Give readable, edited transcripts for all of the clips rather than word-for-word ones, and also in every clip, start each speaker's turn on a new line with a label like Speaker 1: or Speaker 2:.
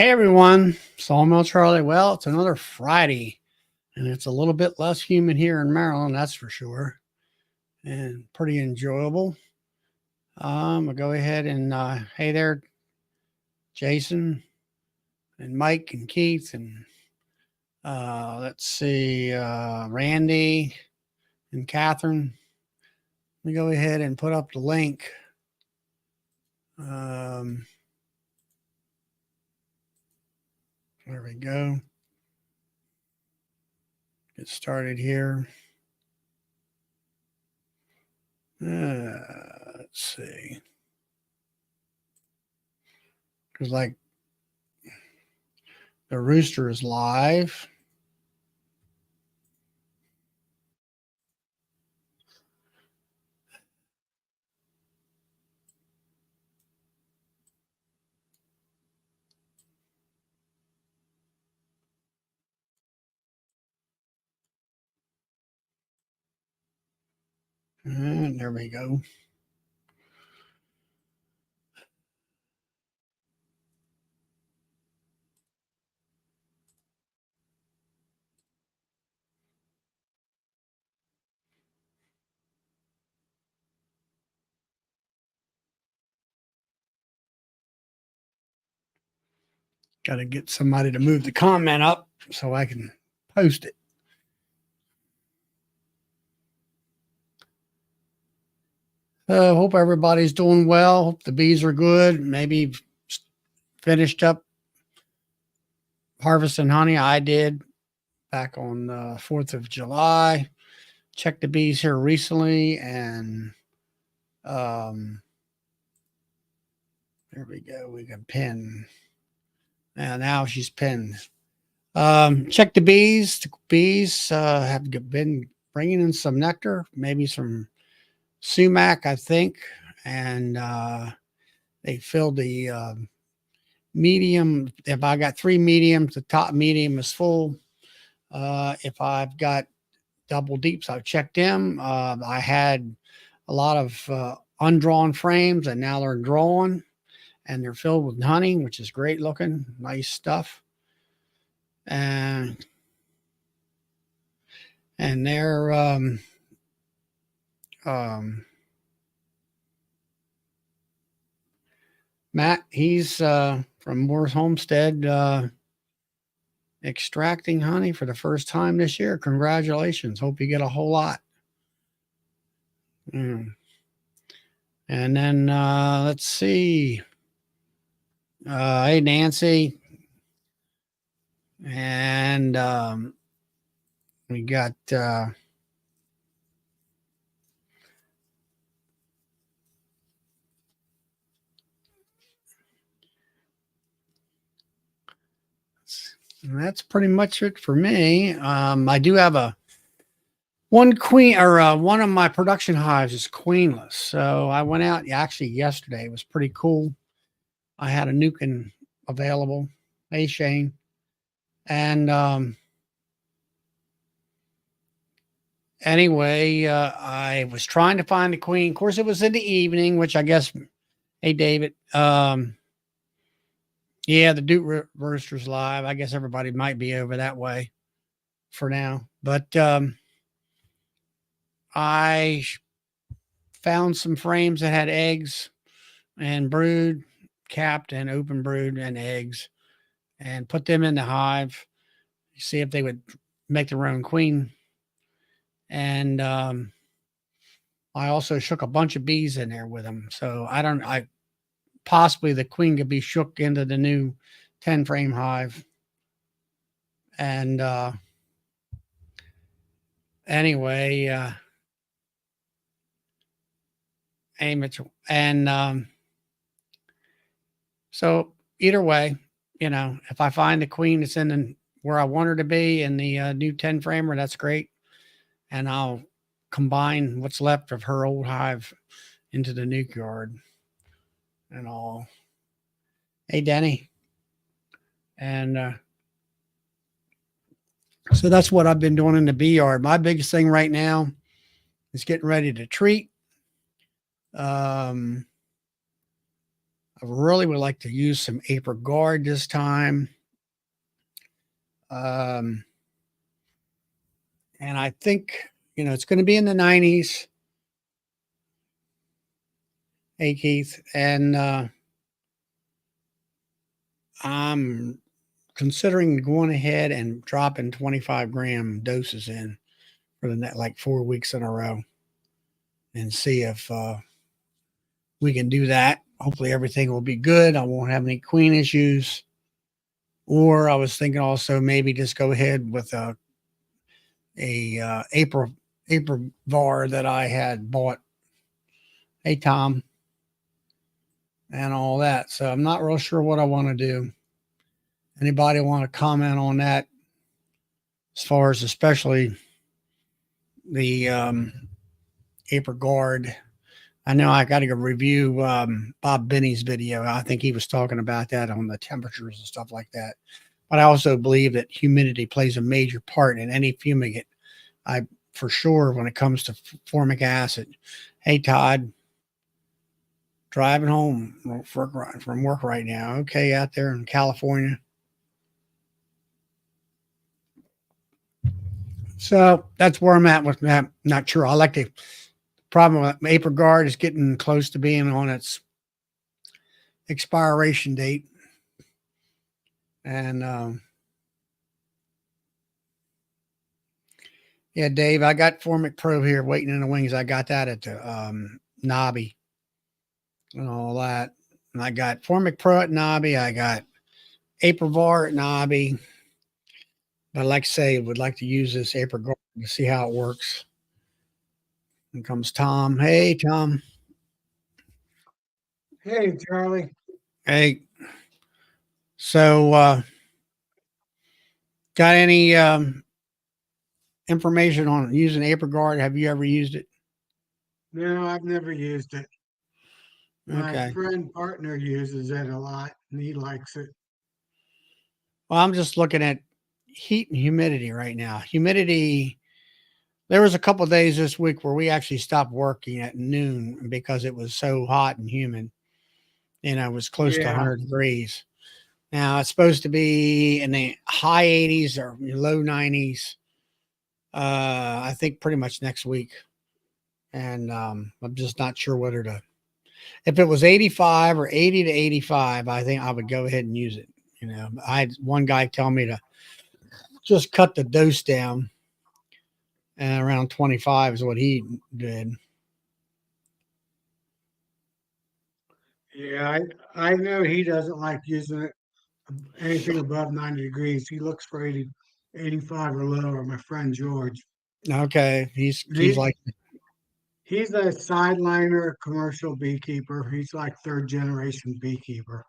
Speaker 1: Hey everyone, Sawmill Charlie. Well, it's another Friday, and it's a little bit less humid here in Maryland, that's for sure, and pretty enjoyable. I'll go ahead and hey there, Jason and Mike and Keith and let's see, Randy and Catherine. Let me go ahead and put up the link. There we go. Get started here. Let's see. Because like the rooster is live. And there we go. Got to get somebody to move the comment up so I can post it. Hope everybody's doing well. Hope the bees are good. Maybe finished up harvesting honey. I did back on the 4th of July. Checked the bees here recently, and there we go. We can pin. Now she's pinned. Check the bees. The bees have been bringing in some nectar, maybe some sumac, I think, and they filled the medium. If I got 3 mediums, the top medium is full. If I've got double deeps, I've checked them. I had a lot of undrawn frames, and now they're drawn, and they're filled with honey, which is great looking, nice stuff. And they're Matt, he's from Moore's Homestead, extracting honey for the first time this year. Congratulations. Hope you get a whole lot. And then let's see. Hey, Nancy. And we got and that's pretty much it for me. I do have one queen, or one of my production hives is queenless. So I went out actually yesterday. It was pretty cool. I had a nukin available. Hey, Shane. And anyway, I was trying to find the queen. Of course, it was in the evening, which I guess, hey, David. Yeah, the Duke Rooster's live. I guess everybody might be over that way for now. But I found some frames that had eggs and brood, capped and open brood and eggs, and put them in the hive. See if they would make their own queen. And I also shook a bunch of bees in there with them. So I possibly the queen could be shook into the new 10 frame hive. And anyway, hey, Mitchell. And so either way, if I find the queen that's in where I want her to be in the new 10 framer, that's great. And I'll combine what's left of her old hive into the nuke yard and all. Hey, Denny. And so that's what I've been doing in the bee yard. My biggest thing right now is getting ready to treat. I really would like to use some April Guard this time. And I think, it's going to be in the 90s. Hey, Keith. And I'm considering going ahead and dropping 25-gram doses in for the next like 4 weeks in a row and see if we can do that. Hopefully, everything will be good. I won't have any queen issues. Or I was thinking also maybe just go ahead with a April var that I had bought. Hey, Tom, and all that. So I'm not real sure what I want to do. Anybody want to comment on that? As far as especially the April Guard. I know I got to go review Bob Binney's video. I think he was talking about that on the temperatures and stuff like that. But I also believe that humidity plays a major part in any fumigate. For sure, when it comes to formic acid. Hey, Todd, driving home from work right now. Okay, out there in California. So that's where I'm at with that. Not sure. I like the problem with April Guard is getting close to being on its expiration date. And yeah, Dave, I got Formic Pro here waiting in the wings. I got that at the Nobby and all that. And I got Formic Pro at Nobby. I got April Var at Nobby. But like I say, would like to use this April Guard to see how it works. Here comes Tom. Hey, Tom.
Speaker 2: Hey, Charlie.
Speaker 1: Hey. So, got any information on using April Guard? Have you ever used it?
Speaker 2: No, I've never used it. My
Speaker 1: Okay.
Speaker 2: friend partner uses it a lot and he likes it.
Speaker 1: Well, I'm just looking at heat and humidity right now. Humidity, there was a couple of days this week where we actually stopped working at noon because it was so hot and humid. It was close to
Speaker 2: Yeah.
Speaker 1: 100 degrees. Now it's supposed to be in the high 80s or low 90s. I think pretty much next week. And I'm just not sure whether to. If it was 85 or 80 to 85, I think I would go ahead and use it. I had one guy tell me to just cut the dose down, and around 25 is what he did.
Speaker 2: Yeah, I know he doesn't like using it anything above 90 degrees. He looks for 80, 85 or lower, my friend George.
Speaker 1: Okay, he's
Speaker 2: He
Speaker 1: like,
Speaker 2: he's a sideliner commercial beekeeper. He's like third generation beekeeper.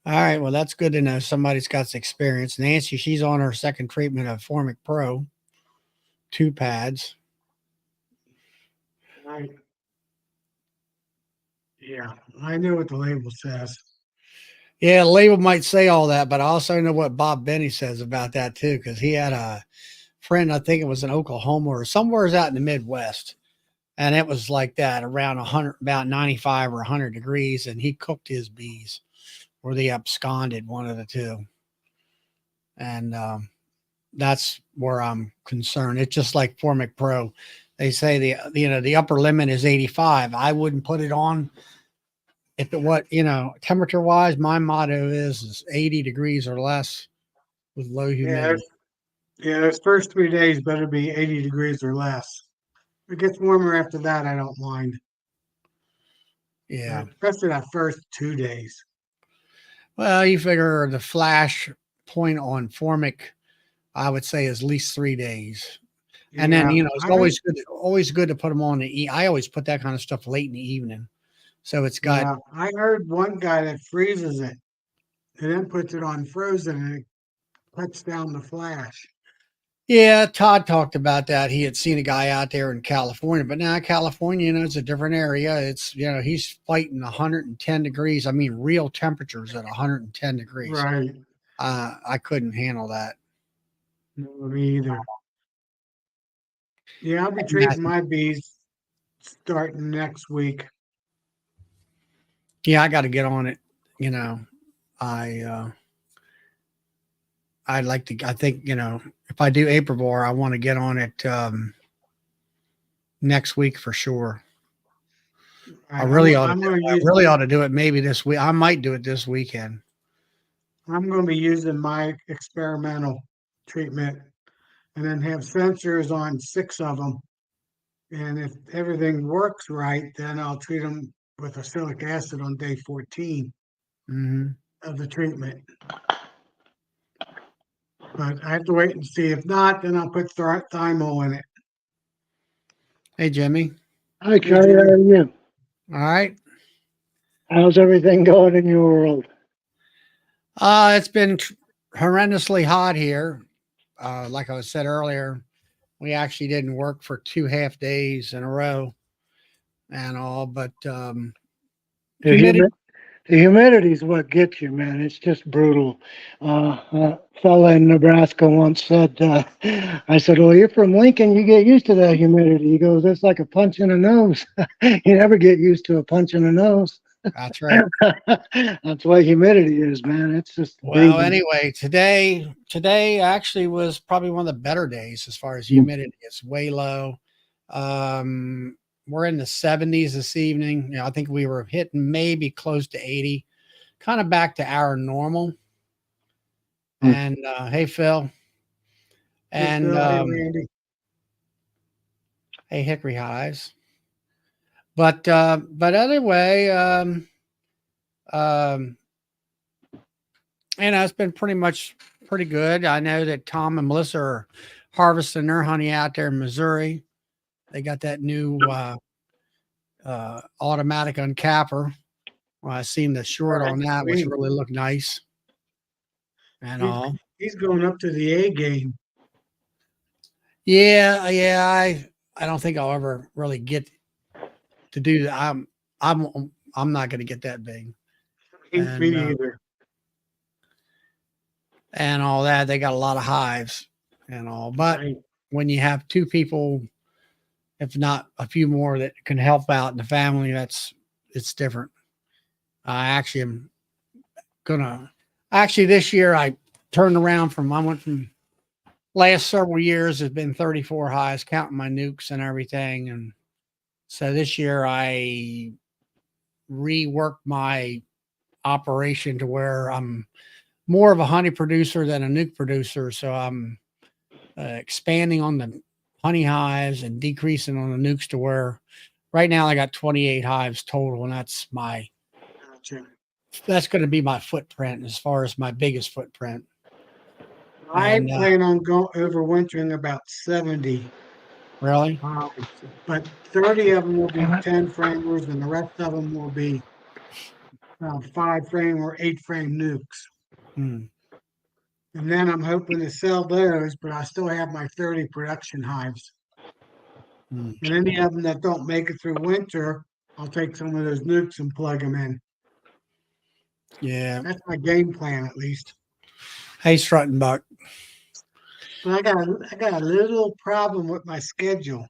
Speaker 1: all right, well that's good to know. Somebody's got experience. Nancy, she's on her second treatment of Formic Pro, 2 pads.
Speaker 2: I yeah, I know what the label says.
Speaker 1: Yeah, the label might say all that, but I also know what Bob Benny says about that too, because he had a friend, I think it was in Oklahoma or somewhere's out in the Midwest, and it was like that around 100, about 95 or 100 degrees, and he cooked his bees, or they absconded, one of the two, and that's where I'm concerned. It's just like Formic Pro. They say the upper limit is 85. I wouldn't put it on if it what temperature wise. My motto is 80 degrees or less with low
Speaker 2: Yeah,
Speaker 1: humidity.
Speaker 2: those first 3 days better be 80 degrees or less. If it gets warmer after that, I don't mind.
Speaker 1: Yeah.
Speaker 2: Especially that first 2 days.
Speaker 1: Well, you figure the flash point on Formic, I would say, is at least 3 days. And then,
Speaker 2: Yeah,
Speaker 1: it's
Speaker 2: I heard.
Speaker 1: always good to put them on I always put that kind of stuff late in the evening. So it's got,
Speaker 2: Yeah, I heard one guy that freezes it and then puts it on frozen and it cuts down the flash.
Speaker 1: yeah, Todd talked about that. He had seen a guy out there in California, but now California, it's a different area. It's, he's fighting 110 degrees. I mean, real temperatures at 110 degrees.
Speaker 2: Right.
Speaker 1: I couldn't handle that.
Speaker 2: No, me either. Yeah, I'll be
Speaker 1: And that,
Speaker 2: treating my bees starting next week.
Speaker 1: yeah, I got to get on it. you know, I I'd like to. I think if I do April, I want to get on it next week for sure. I
Speaker 2: Right,
Speaker 1: really ought to
Speaker 2: I'm
Speaker 1: do
Speaker 2: going to
Speaker 1: it. I
Speaker 2: use
Speaker 1: really ought to do it maybe this week. I might do it this weekend.
Speaker 2: I'm going to be using my experimental treatment and then have sensors on 6 of them. And if everything works right, then I'll treat them with acrylic acid on day 14
Speaker 1: Hmm.
Speaker 2: of the treatment. But I have to wait and see. If not, then I'll put thymol in it.
Speaker 1: Hey, Jimmy.
Speaker 3: Hi,
Speaker 2: Hey,
Speaker 3: Charlie. How
Speaker 2: Jimmy.
Speaker 3: are you?
Speaker 1: All right.
Speaker 3: How's everything going in your world?
Speaker 1: It's been horrendously hot here. Like I said earlier, we actually didn't work for 2 half days in a row and all, but
Speaker 3: The,
Speaker 1: humidity.
Speaker 3: humi- the humidity is what gets you, man. It's just brutal. A fella in Nebraska once said, I said, well, you're from Lincoln. You get used to that humidity. He goes, it's like a punch in the nose. You never get used to a punch in the nose.
Speaker 1: That's right.
Speaker 3: That's what humidity is, man. It's just
Speaker 1: Well,
Speaker 3: brutal.
Speaker 1: anyway, today actually was probably one of the better days as far as humidity. It's way low. We're in the 70s this evening. I think we were hitting maybe close to 80, kind of back to our normal.
Speaker 3: Mm.
Speaker 1: And hey, Phil,
Speaker 2: Hey,
Speaker 1: and
Speaker 2: Phil. Hey, Randy.
Speaker 1: hey, Hickory Highs. But anyway, um, it's been pretty good. I know that Tom and Melissa are harvesting their honey out there in Missouri. They got that new automatic uncapper. Well, I seen the short
Speaker 2: Right.
Speaker 1: on that, which
Speaker 2: Sweet.
Speaker 1: really looked nice and
Speaker 2: He's,
Speaker 1: all.
Speaker 2: he's going up to the A game.
Speaker 1: Yeah, yeah. I don't think I'll ever really get to do that. I'm not going to get that big
Speaker 2: Me
Speaker 1: and
Speaker 2: either.
Speaker 1: and all that. They got a lot of hives and all, but
Speaker 2: Right.
Speaker 1: when you have two people, if not a few more, that can help out in the family, it's different. I actually am gonna this year I turned around I went from last several years has been 34 highs, counting my nukes and everything. And so this year I reworked my operation to where I'm more of a honey producer than a nuke producer. So I'm expanding on the honey hives and decreasing on the nukes to where right now I got 28 hives total, and
Speaker 2: Gotcha.
Speaker 1: that's going to be my footprint as far as my biggest footprint.
Speaker 2: I
Speaker 1: And
Speaker 2: plan on overwintering about 70
Speaker 1: really,
Speaker 2: hives, but 30 of them will be 10 framers, and the rest of them will be 5 frame or 8 frame nukes.
Speaker 1: hmm,
Speaker 2: And then I'm hoping to sell those, but I still have my 30 production hives.
Speaker 1: hmm.
Speaker 2: And any of them that don't make it through winter, I'll take some of those nukes and plug them in.
Speaker 1: Yeah.
Speaker 2: That's my game plan, at least.
Speaker 1: Hey, Struttenbach.
Speaker 2: But I got a little problem with my schedule.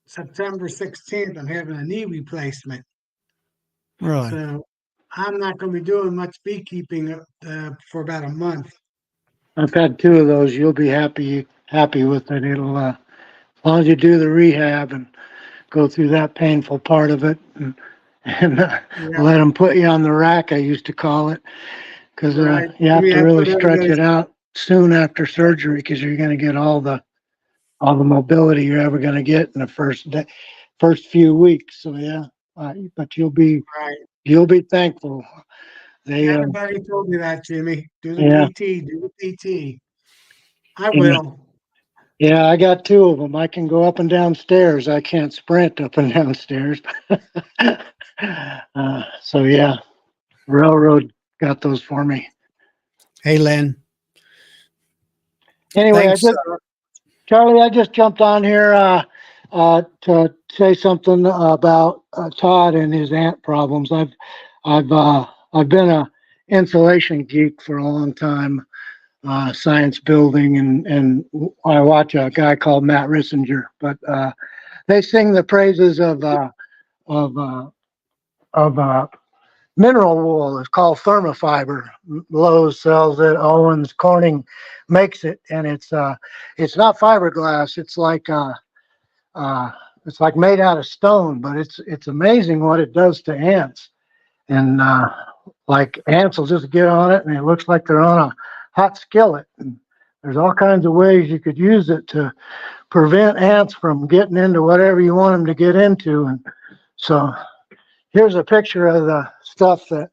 Speaker 2: September 16th, I'm having a knee replacement.
Speaker 1: Really?
Speaker 2: So I'm not going to be doing much beekeeping for about a month.
Speaker 3: I've had 2 of those. You'll be happy with it. It'll as long as you do the rehab and go through that painful part of it, and
Speaker 2: Yeah,
Speaker 3: let them put you on the rack. I used to call it, because
Speaker 2: right.
Speaker 3: you
Speaker 2: I
Speaker 3: have
Speaker 2: mean,
Speaker 3: to
Speaker 2: that's
Speaker 3: really
Speaker 2: what
Speaker 3: stretch
Speaker 2: everybody
Speaker 3: it out soon after surgery, because you're going to get all the mobility you're ever going to get in the first few weeks. So yeah, but
Speaker 2: right.
Speaker 3: you'll be thankful. They
Speaker 2: Everybody told me that, Jimmy. Do the
Speaker 3: yeah.
Speaker 2: PT, do the PT. I
Speaker 3: Yeah.
Speaker 2: will.
Speaker 3: Yeah, I got 2 of them. I can go up and down stairs. I can't sprint up and down stairs. So yeah, railroad got those for me.
Speaker 1: Hey, Lynn.
Speaker 3: Anyway,
Speaker 1: Thanks.
Speaker 3: Charlie, I just jumped on here to say something about Todd and his ant problems. I've been a insulation geek for a long time, science building, and I watch a guy called Matt Rissinger. But they sing the praises of mineral wool. It's called thermofiber. Lowe's sells it. Owens Corning makes it, and it's not fiberglass. It's like made out of stone, but it's amazing what it does to ants. And like ants will just get on it, and it looks like they're on a hot skillet. And there's all kinds of ways you could use it to prevent ants from getting into whatever you want them to get into. And so here's a picture of the stuff that,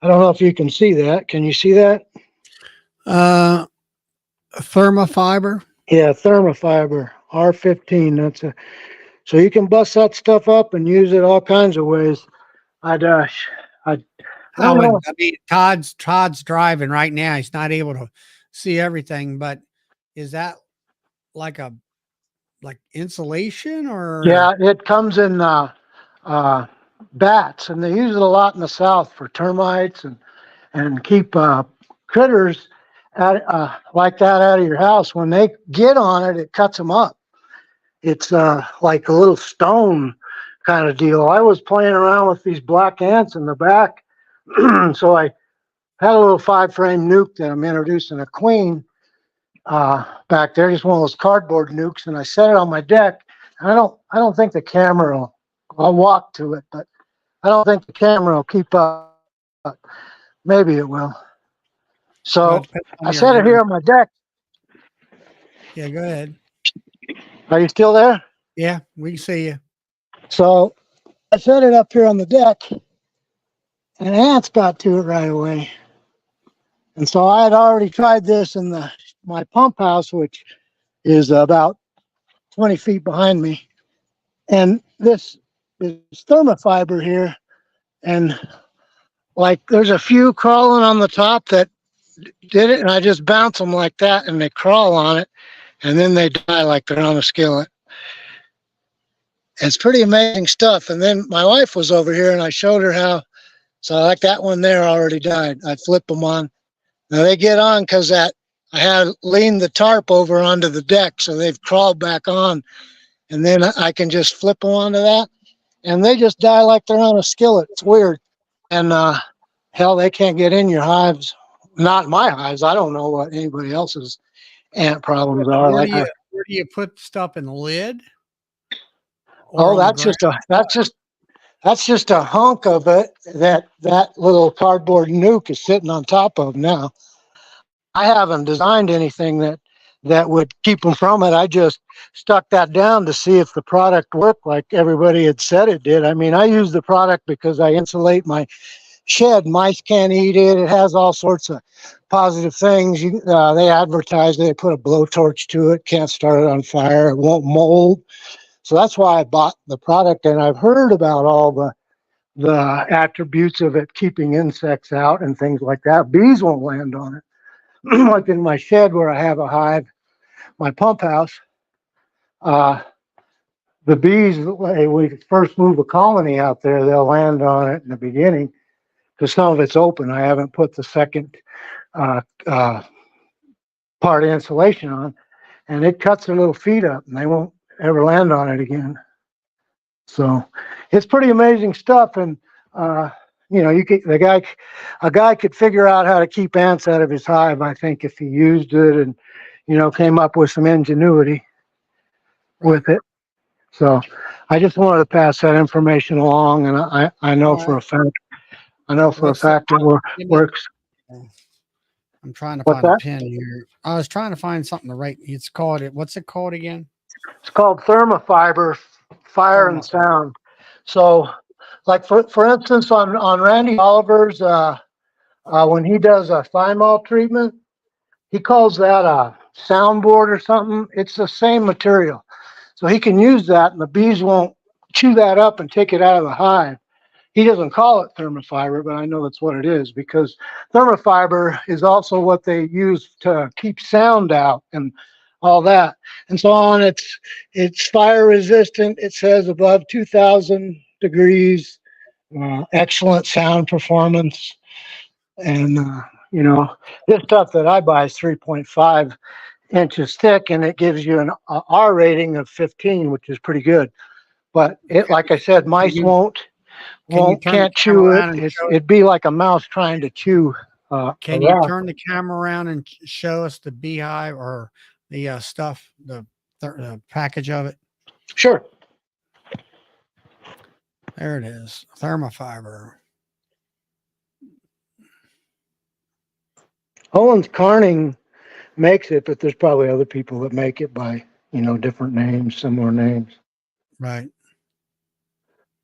Speaker 3: I don't know if you can see that. Can you see that?
Speaker 1: Thermofiber.
Speaker 3: Yeah, thermofiber R15. So you can bust that stuff up and use it all kinds of ways. I don't know.
Speaker 1: I mean, Todd's driving right now. He's not able to see everything, but is that like insulation or?
Speaker 3: Yeah, it comes in bats, and they use it a lot in the South for termites and keep critters like that out of your house. When they get on it, it cuts them up. It's like a little stone kind of deal. I was playing around with these black ants in the back, so I had a little 5-frame nuke that I'm introducing a queen back there, just one of those cardboard nukes, and I set it on my deck. I don't think the camera will. I'll walk to it, but I don't think the camera will keep up. Maybe it will. So I set it here on my deck.
Speaker 1: Yeah, go ahead.
Speaker 3: Are you still there?
Speaker 1: Yeah, we can see you.
Speaker 3: So I set it up here on the deck, and ants got to it right away. And so I had already tried this in my pump house, which is about 20 feet behind me. And this is thermofiber here. And like there's a few crawling on the top that did it, and I just bounce them like that, and they crawl on it, and then they die like they're on a skillet. It's pretty amazing stuff. And then my wife was over here, and I showed her how. So like that one there already died. I flip them on. Now they get on because I had leaned the tarp over onto the deck, so they've crawled back on, and then I can just flip them onto that, and they just die like they're on a skillet. It's weird. And hell, they can't get in your hives. Not my hives. I don't know what anybody else's ant problems are.
Speaker 1: Where do you put stuff in the lid?
Speaker 3: Oh, that's just a hunk of it that little cardboard nuke is sitting on top of now. I haven't designed anything that would keep them from it. I just stuck that down to see if the product worked like everybody had said it did. I mean, I use the product because I insulate my shed. Mice can't eat it. It has all sorts of positive things. They advertise it. They put a blowtorch to it. Can't start it on fire. It won't mold. So that's why I bought the product, and I've heard about all the attributes of it keeping insects out and things like that. Bees won't land on it. Like in my shed where I have a hive, my pump house, the bees, when we first move a colony out there, they'll land on it in the beginning because some of it's open. I haven't put the second part of insulation on, and it cuts their little feet up, and they won't ever land on it again. So it's pretty amazing stuff. And a guy could figure out how to keep ants out of his hive, I think, if he used it and came up with some ingenuity with it. So I just wanted to pass that information along, and I know for a fact it works.
Speaker 1: I'm trying to
Speaker 3: What's
Speaker 1: find
Speaker 3: that?
Speaker 1: a pin here. I was trying to find something to write. What's it called again?
Speaker 3: It's called thermofiber, fire and sound. So, like for instance, on Randy Oliver's, when he does a thymol treatment, he calls that a soundboard or something. It's the same material, so he can use that, and the bees won't chew that up and take it out of the hive. He doesn't call it thermofiber, but I know that's what it is, because thermofiber is also what they use to keep sound out and all that and so on. It's fire resistant. It says above 2,000 degrees, excellent sound performance. And this stuff that I buy is 3.5 inches thick, and it gives you an R rating of 15, which is pretty good. But it, like I said, mice
Speaker 1: Can you turn the
Speaker 3: can't
Speaker 1: camera
Speaker 3: chew it.
Speaker 1: around and show?
Speaker 3: It'd be like a mouse trying to chew a
Speaker 1: Can you
Speaker 3: rock.
Speaker 1: turn the camera around and show us the beehive or the stuff, the package of it?
Speaker 3: Sure.
Speaker 1: There it is, thermofiber.
Speaker 3: Owens Carning makes it, but there's probably other people that make it by, different names, similar names.
Speaker 1: Right.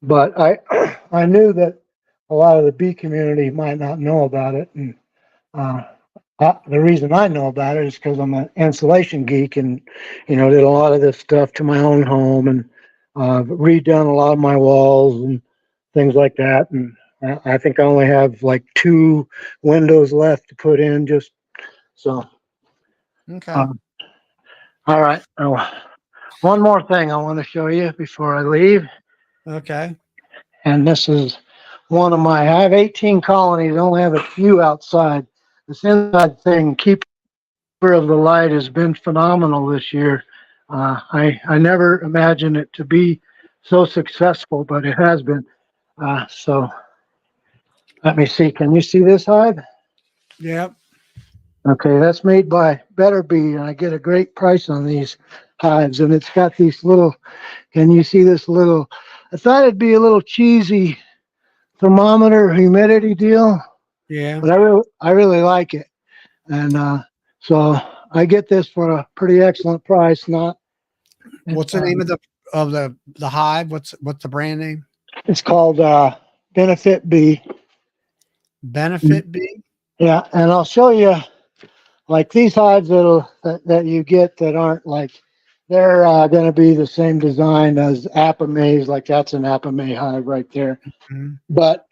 Speaker 3: But I knew that a lot of the bee community might not know about it. And the reason I know about it is because I'm an insulation geek and, did a lot of this stuff to my own home and redone a lot of my walls and things like that. And I think I only have like 2 windows left to put in just so.
Speaker 1: Okay.
Speaker 3: All right. Oh, one more thing I want to show you before I leave.
Speaker 1: Okay.
Speaker 3: And this is one of I have 18 colonies. I only have a few outside. This inside thing, Keeper of the Light, has been phenomenal this year. I never imagined it to be so successful, but it has been. So let me see. Can you see this hive?
Speaker 1: Yep.
Speaker 3: Okay, that's made by Better Bee, and I get a great price on these hives. And it's got these little. Can you see this little? I thought it'd be a little cheesy thermometer humidity deal,
Speaker 1: Yeah.
Speaker 3: but I really like it. And so I get this for a pretty excellent price.
Speaker 1: What's the name of the hive? What's the brand name?
Speaker 3: It's called Benefit Bee.
Speaker 1: Benefit Bee.
Speaker 3: Yeah, and I'll show you like these hives that you get that aren't like they're going to be the same design as Apamase, like that's an Apamase hive right there.
Speaker 1: Mm-hmm.
Speaker 3: But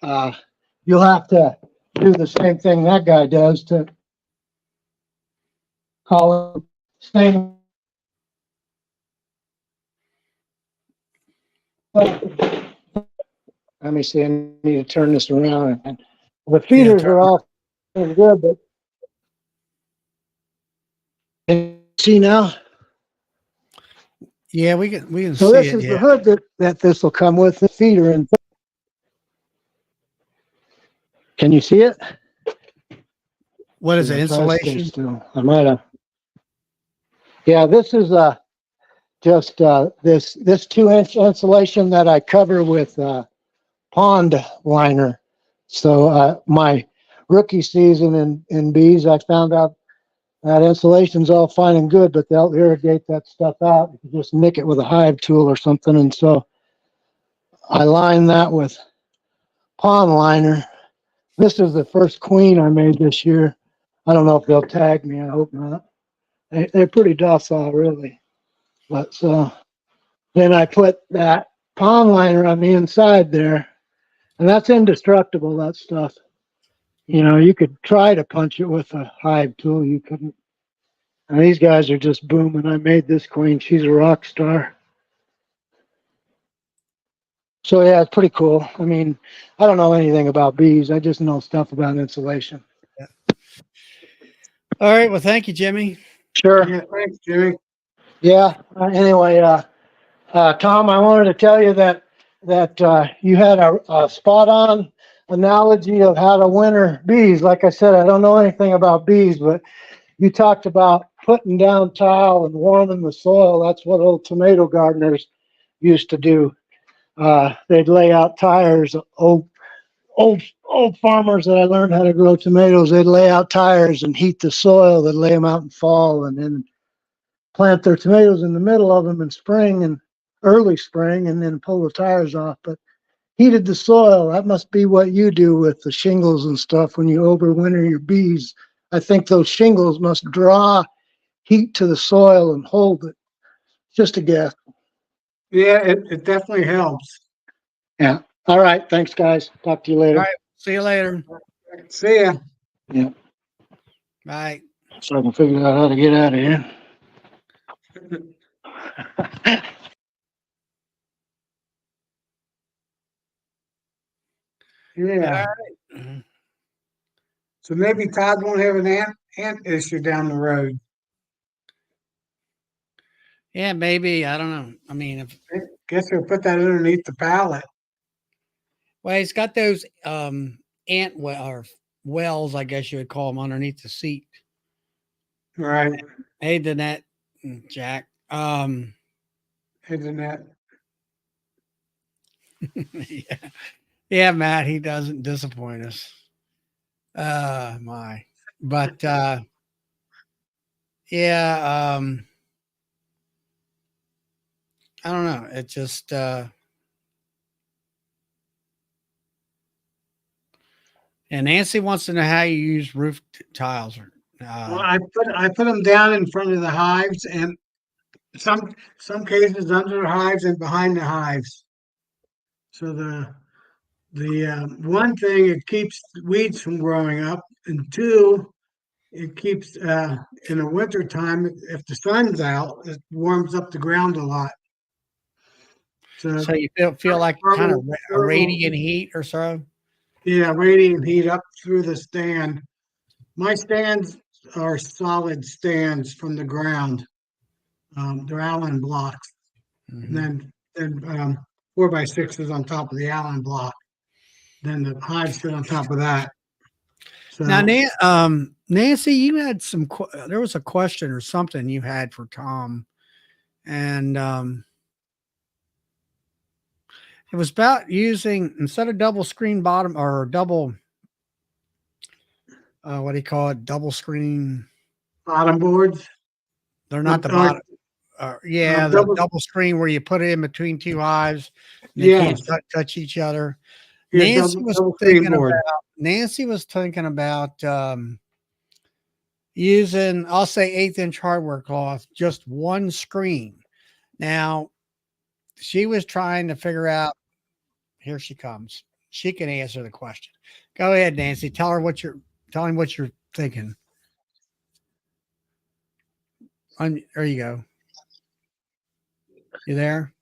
Speaker 3: you'll have to do the same thing that guy does to call it stain. Let me see. I need to turn this around. And the feeders are all good, but can you see now?
Speaker 1: Yeah, we can
Speaker 3: So
Speaker 1: see
Speaker 3: this
Speaker 1: it.
Speaker 3: is
Speaker 1: Yeah.
Speaker 3: the hood that this will come with, the feeder. And can you see it?
Speaker 1: What is it?
Speaker 3: Try to stay
Speaker 1: Insulation?
Speaker 3: still. I might have. Yeah, this is just this 2-inch insulation that I cover with pond liner. So my rookie season in bees, I found out that insulation's all fine and good, but they'll irrigate that stuff out. You can just nick it with a hive tool or something. And so I line that with pond liner. This is the first queen I made this year. I don't know if they'll tag me. I hope not. They're pretty docile, really. But so then I put that pond liner on the inside there, and that's indestructible, that stuff. You could try to punch it with a hive tool. You couldn't. And these guys are just booming. I made this queen. She's a rock star. So yeah, it's pretty cool. I mean, I don't know anything about bees. I just know stuff about insulation.
Speaker 1: Yeah. All right. Well, thank you, Jimmy.
Speaker 3: Sure.
Speaker 2: Yeah, thanks, Jimmy.
Speaker 3: Yeah. Anyway, Tom, I wanted to tell you that you had a spot on analogy of how to winter bees. Like I said, I don't know anything about bees, but you talked about putting down tile and warming the soil. That's what old tomato gardeners used to do. They'd lay out tires. Old farmers that I learned how to grow tomatoes, they'd lay out tires and heat the soil. They'd lay them out in fall and then plant their tomatoes in the middle of them in spring and early spring, and then pull the tires off. But heated the soil. That must be what you do with the shingles and stuff when you overwinter your bees. I think those shingles must draw heat to the soil and hold it. Just a guess.
Speaker 2: Yeah, it definitely helps.
Speaker 3: Yeah. All right. Thanks, guys. Talk to you later.
Speaker 1: All right. See you later.
Speaker 2: See ya.
Speaker 3: Yeah.
Speaker 1: Bye.
Speaker 3: So I can figure out how to get out of here.
Speaker 2: Yeah.
Speaker 1: Mhm.
Speaker 2: So maybe Todd won't have an ant issue down the road.
Speaker 1: Yeah, maybe. I don't know. I mean,
Speaker 2: Guess we'll put that underneath the pallet.
Speaker 1: Well, he's got those ant or wells, I guess you would call them, underneath the seat.
Speaker 2: Right.
Speaker 1: Hey, Danette, and Jack.
Speaker 2: Isn't that?
Speaker 1: Yeah, yeah, Matt. He doesn't disappoint us. My, but yeah, I don't know. It just and Nancy wants to know how you use roof tiles.
Speaker 2: Well, I put them down in front of the hives, and some cases under the hives and behind the hives. So the one thing, it keeps weeds from growing up, and two, it keeps in the winter time, if the sun's out, it warms up the ground a lot. So
Speaker 1: So you feel like kind of a radiant heat or so.
Speaker 2: yeah, radiant heat up through the stand. My stands are solid stands from the ground. They're Allen blocks, and
Speaker 1: Mhm.
Speaker 2: then 4x6s on top of the Allen block. Then the hives sit on top of that.
Speaker 1: Now,
Speaker 2: So
Speaker 1: Nancy, you had there was a question or something you had for Tom, and it was about using instead of double screen bottom or double, what do you call it? Double screen.
Speaker 2: bottom boards,
Speaker 1: They're not the
Speaker 2: or
Speaker 1: bottom. Yeah, the
Speaker 2: double,
Speaker 1: double screen where you put it in between two hives and they can't
Speaker 2: yes,
Speaker 1: touch each other.
Speaker 2: yeah,
Speaker 1: Nancy
Speaker 2: double
Speaker 1: was
Speaker 2: double screen
Speaker 1: thinking
Speaker 2: board.
Speaker 1: about Nancy was thinking about using, I'll say 1/8 inch hardware cloth, just one screen. Now, she was trying to figure out, here she comes. She can answer the question. Go ahead, Nancy. Tell him what you're thinking. There you go. You there?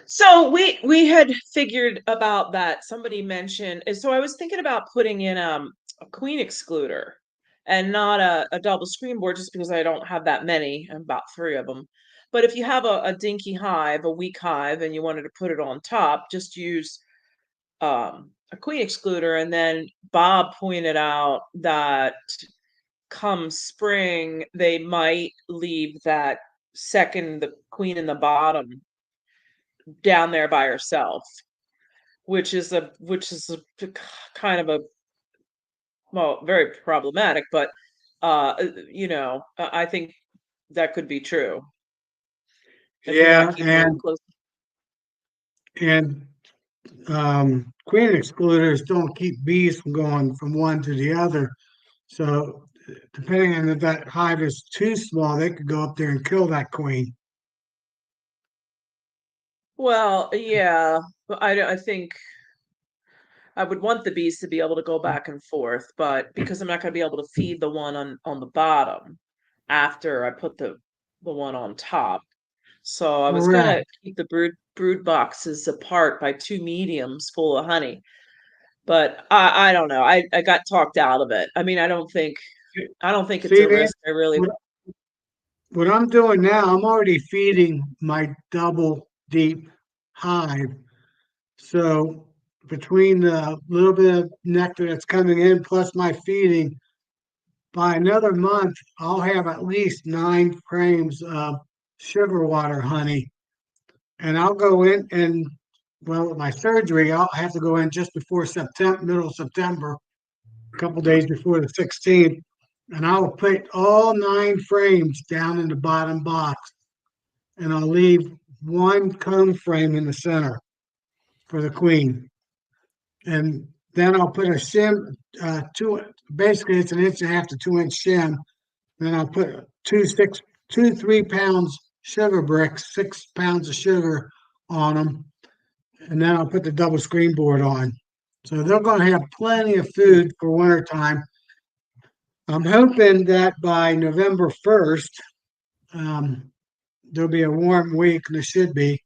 Speaker 4: So we had figured about that. Somebody mentioned, so I was thinking about putting in a queen excluder and not a double screen board, just because I don't have that many, about 3 of them. But if you have a dinky hive, a weak hive, and you wanted to put it on top, just use a queen excluder. And then Bob pointed out that come spring, they might leave that the queen in the bottom down there by herself, which is a kind of a, well, very problematic, but I think that could be true if you're
Speaker 2: Yeah,
Speaker 4: not keeping them close.
Speaker 2: and queen excluders don't keep bees from going from one to the other. So depending on if that hive is too small, they could go up there and kill that queen.
Speaker 4: Well, yeah, but I think I would want the bees to be able to go back and forth, but because I'm not going to be able to feed the one on the bottom after I put the one on top. So I was
Speaker 2: Correct.
Speaker 4: gonna keep the brood boxes apart by 2 mediums full of honey, but I don't know. I got talked out of it. I mean, I don't think it's
Speaker 2: See,
Speaker 4: a
Speaker 2: Nan,
Speaker 4: risk. I really.
Speaker 2: what, what I'm doing now, I'm already feeding my double deep hive. So between the little bit of nectar that's coming in plus my feeding, by another month, I'll have at least 9 frames of sugar water honey. And I'll go in and, well, with my surgery, I'll have to go in just before September, middle of September, a couple days before the 16th. And I'll put all 9 frames down in the bottom box. And I'll leave one comb frame in the center for the queen. And then I'll put a shim, basically it's an 1.5 to 2 inch shim. Then I'll put 3 pounds sugar bricks, 6 pounds of sugar on them. And then I'll put the double screen board on. So they're going to have plenty of food for winter time. I'm hoping that by November 1st, there'll be a warm week, and there should be,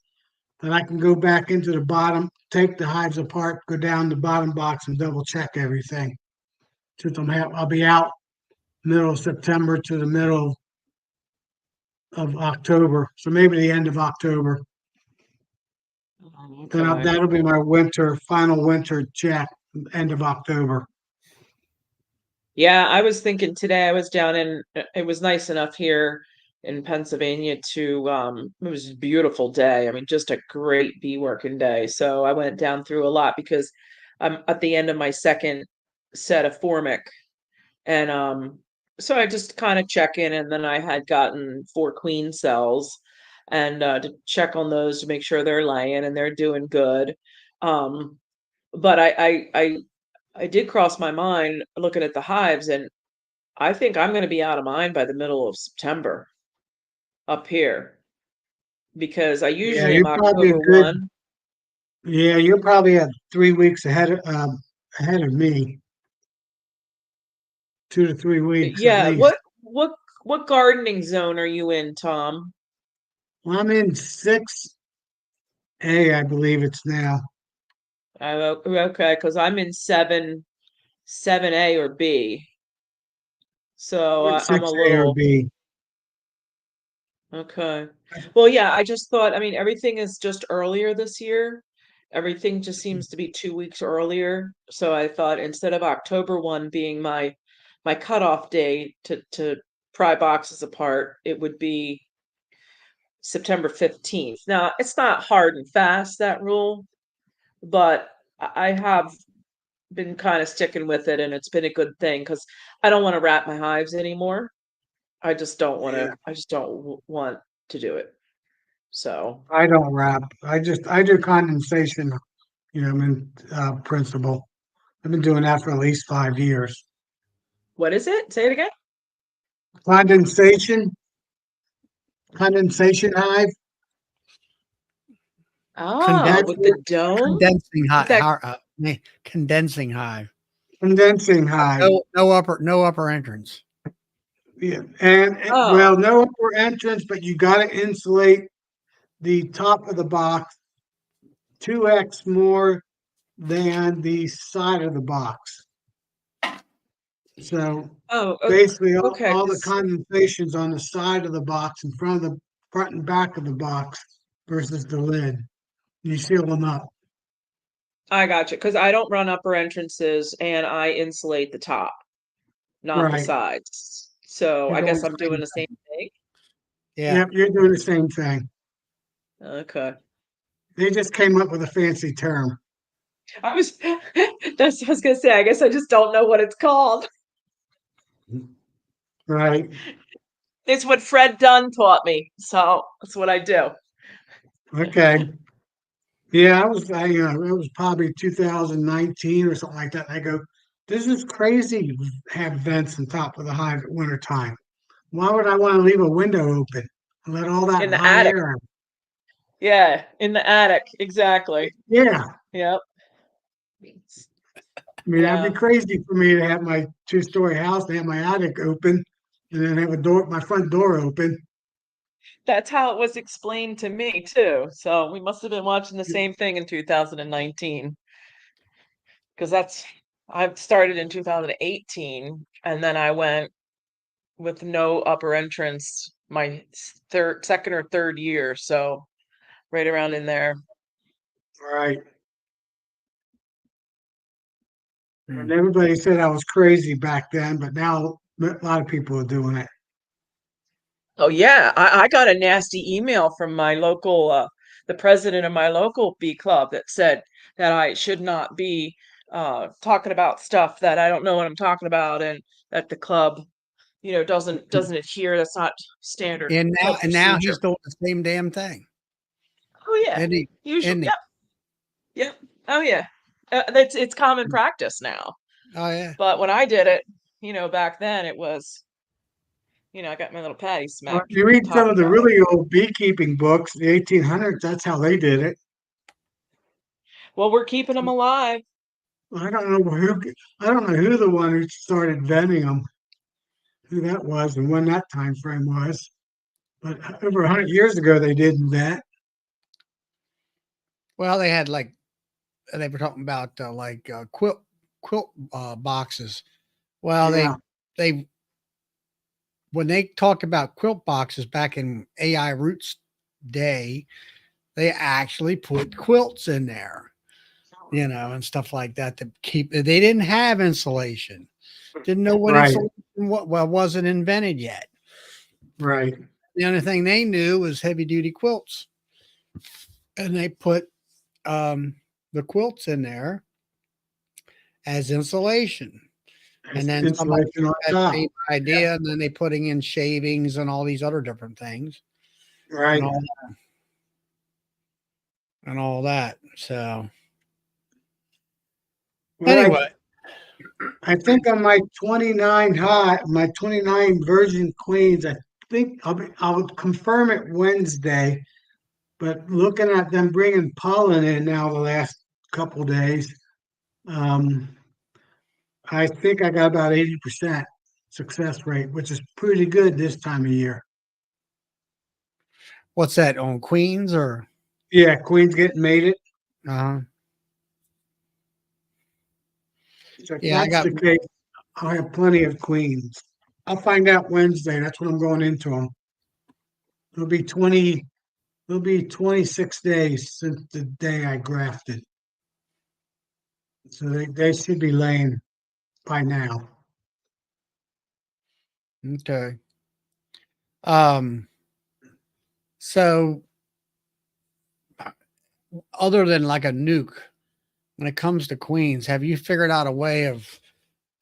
Speaker 2: that I can go back into the bottom, take the hives apart, go down the bottom box and double check everything. Since I'll be out middle of September to the middle of October, so maybe the end of October.
Speaker 4: Okay.
Speaker 2: That'll be my final winter check, end of October.
Speaker 4: Yeah, I was thinking today I was down in it was nice enough here in Pennsylvania to it was a beautiful day. I mean, just a great bee working day. So I went down through a lot because I'm at the end of my second set of formic. And so I just kind of check in, and then I had gotten 4 queen cells and to check on those to make sure they're laying and they're doing good. Um, but I did cross my mind looking at the hives, and I think I'm going to be out of mine by the middle of September up here because I
Speaker 2: Yeah,
Speaker 4: usually am
Speaker 2: you're probably a
Speaker 4: October
Speaker 2: good.
Speaker 4: 1.
Speaker 2: Yeah, you're probably at 3 weeks ahead of me, 2 to 3 weeks at
Speaker 4: Yeah,
Speaker 2: least.
Speaker 4: what gardening zone are you in, Tom?
Speaker 2: Well, I'm in 6A, I believe it's now.
Speaker 4: Okay, because I'm in 7A or B. So
Speaker 2: I'm in
Speaker 4: I'm a
Speaker 2: 6A or
Speaker 4: little
Speaker 2: B.
Speaker 4: okay. Well, yeah, I just thought, I mean, everything is just earlier this year. Everything just seems to be 2 weeks earlier. So I thought instead of October 1 being my cutoff day to pry boxes apart, it would be September 15th. Now, it's not hard and fast, that rule, but I have been kind of sticking with it, and it's been a good thing because I don't want to wrap my hives anymore.
Speaker 2: Yeah,
Speaker 4: I just don't want to do it. So,
Speaker 2: I don't wrap. I do condensation, I'm in principle. I've been doing that for at least 5 years.
Speaker 4: what is it? Say it again.
Speaker 2: Condensation, condensation hive.
Speaker 4: Oh,
Speaker 1: Condensing,
Speaker 2: That's
Speaker 4: with the
Speaker 2: what
Speaker 4: dome?
Speaker 1: condensing
Speaker 4: With
Speaker 1: hive,
Speaker 4: that
Speaker 1: condensing hive.
Speaker 2: condensing hive.
Speaker 1: No upper entrance.
Speaker 2: Yeah, and
Speaker 4: oh,
Speaker 2: well, no upper entrance, but you got to insulate the top of the box 2x more than the side of the box. So
Speaker 4: oh,
Speaker 2: basically,
Speaker 4: okay,
Speaker 2: all the
Speaker 4: 'cause
Speaker 2: condensation's on the side of the box, in front and back of the box versus the lid. You seal them up.
Speaker 4: I got you. Because I don't run upper entrances and I insulate the top, not the
Speaker 2: Right.
Speaker 4: sides. So
Speaker 2: You're
Speaker 4: I
Speaker 2: doing
Speaker 4: guess
Speaker 2: the
Speaker 4: I'm doing
Speaker 2: same
Speaker 4: the same
Speaker 2: thing.
Speaker 4: thing.
Speaker 1: Yeah.
Speaker 2: Yep, you're doing the same thing.
Speaker 4: Okay.
Speaker 2: They just came up with a fancy term.
Speaker 4: I was that's what I was gonna say. I guess I just don't know what it's called.
Speaker 2: Right.
Speaker 4: It's what Fred Dunn taught me. So that's what I do.
Speaker 2: Okay. Yeah, it was probably 2019 or something like that. And I go, this is crazy to have vents on top of the hive at winter time. Why would I want to leave a window open and let all that
Speaker 4: In the
Speaker 2: hot
Speaker 4: attic.
Speaker 2: air?
Speaker 4: Yeah, in the attic. Exactly.
Speaker 2: Yeah.
Speaker 4: Yep.
Speaker 2: I mean, that'd be
Speaker 4: Yeah.
Speaker 2: crazy for me to have my 2-story house and have my attic open and then have my front door open.
Speaker 4: That's how it was explained to me too. So we must have been watching the same thing in 2019 because I started in 2018 and then I went with no upper entrance my second or third year. So right around in there.
Speaker 2: Right.
Speaker 1: Mm.
Speaker 2: And everybody said I was crazy back then, but now a lot of people are doing it.
Speaker 4: Oh yeah, I got a nasty email from my local the president of my local bee club that said that I should not be talking about stuff that I don't know what I'm talking about and that the club, doesn't adhere. That's not standard club
Speaker 1: And now
Speaker 4: procedure.
Speaker 1: he's doing the same damn thing.
Speaker 4: Oh yeah.
Speaker 1: Isn't he?
Speaker 4: Usually,
Speaker 1: Isn't he?
Speaker 4: yep, yep. Oh yeah. It's common practice now.
Speaker 1: Oh yeah.
Speaker 4: But when I did it, back then it was, I got my little patty
Speaker 2: Well,
Speaker 4: smack
Speaker 2: if you read some
Speaker 4: talking
Speaker 2: of the
Speaker 4: about it.
Speaker 2: really old beekeeping books, the 1800s, that's how they did it.
Speaker 4: Well, we're keeping them alive.
Speaker 2: I don't know I don't know who the one who started venting them, who that was, and when that time frame was. But over 100 years ago, they did that.
Speaker 1: Well, they had they were talking about quilt boxes. Well,
Speaker 2: Yeah,
Speaker 1: they when they talked about quilt boxes back in AI Roots day, they actually put quilts in there, and stuff like that to keep. They didn't have insulation. Didn't know what
Speaker 2: Right.
Speaker 1: insulation wasn't invented yet.
Speaker 2: Right.
Speaker 1: The only thing they knew was heavy duty quilts, and they put the quilts in there as insulation. And then somebody
Speaker 2: Insulation on
Speaker 1: had
Speaker 2: top.
Speaker 1: the same idea, and then they putting in shavings and all these other different things,
Speaker 2: Right.
Speaker 1: and all that. So
Speaker 2: Well,
Speaker 1: anyway,
Speaker 2: I think on my 29 my 29 virgin queens, I think I'll confirm it Wednesday. But looking at them bringing pollen in now the last couple days, I think I got about 80% success rate, which is pretty good this time of year.
Speaker 1: what's that on queens or?
Speaker 2: Yeah, queens getting mated.
Speaker 1: Uh,
Speaker 2: So if
Speaker 1: yeah, I
Speaker 2: that's
Speaker 1: got.
Speaker 2: the case, I'll have plenty of queens. I'll find out Wednesday. That's what I'm going into them. It'll be 20, it'll be 26 days since the day I grafted. So they should be laying by now.
Speaker 1: Okay. So other than like a nuke, when it comes to queens, have you figured out a way of,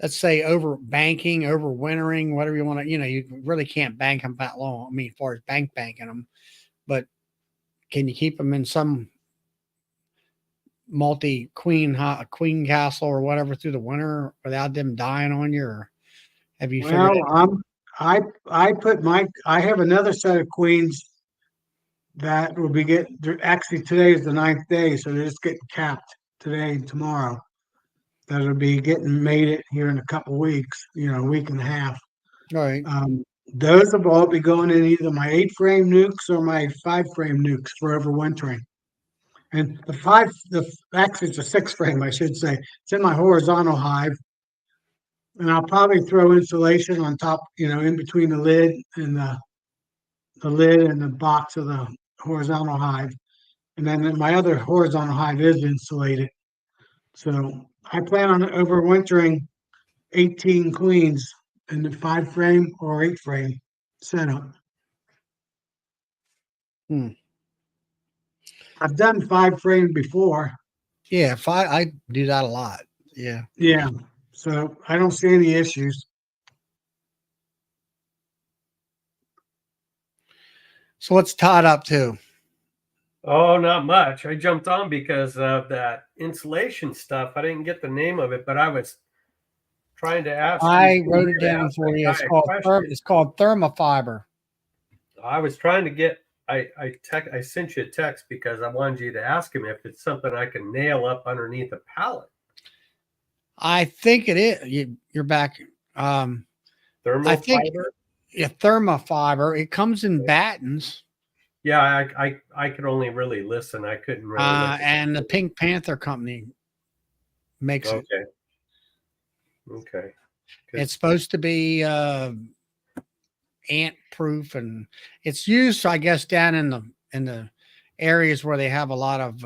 Speaker 1: let's say, over banking, over wintering, whatever you want to, you really can't bank them that long. I mean, as far as banking them, but can you keep them in some queen castle or whatever through the winter without them dying on you? Or have you figured it?
Speaker 2: Well, I have another set of queens that will be actually today is the 9th day, so they're just getting capped today and tomorrow. That'll be getting mated here in a couple weeks, a week and a half.
Speaker 1: All right.
Speaker 2: Those will all be going in either my 8-frame nukes or my 5-frame nukes for overwintering. And actually it's a 6-frame, I should say. It's in my horizontal hive. And I'll probably throw insulation on top, in between the lid and the lid and the box of the horizontal hive. And then my other horizontal hive is insulated. So I plan on overwintering 18 queens in the 5-frame or 8-frame setup.
Speaker 1: Hmm.
Speaker 2: I've done 5-frame before.
Speaker 1: Yeah, I do that a lot. Yeah.
Speaker 2: Yeah. So I don't see any issues.
Speaker 1: So what's Todd up to?
Speaker 5: Oh, not much. I jumped on because of that insulation stuff. I didn't get the name of it, but I was trying to ask.
Speaker 1: I wrote it down for you. It's called thermofiber.
Speaker 5: I was trying to get. I sent you a text because I wanted you to ask him if it's something I can nail up underneath a pallet.
Speaker 1: I think it is. You're back.
Speaker 5: Thermal
Speaker 1: I think
Speaker 5: fiber.
Speaker 1: Yeah, thermofiber. It comes in battens.
Speaker 5: Yeah, I could only really listen. I couldn't really.
Speaker 1: And the Pink Panther Company makes it.
Speaker 5: Okay.
Speaker 1: It's supposed to be ant proof, and it's used, I guess, down in the areas where they have a lot of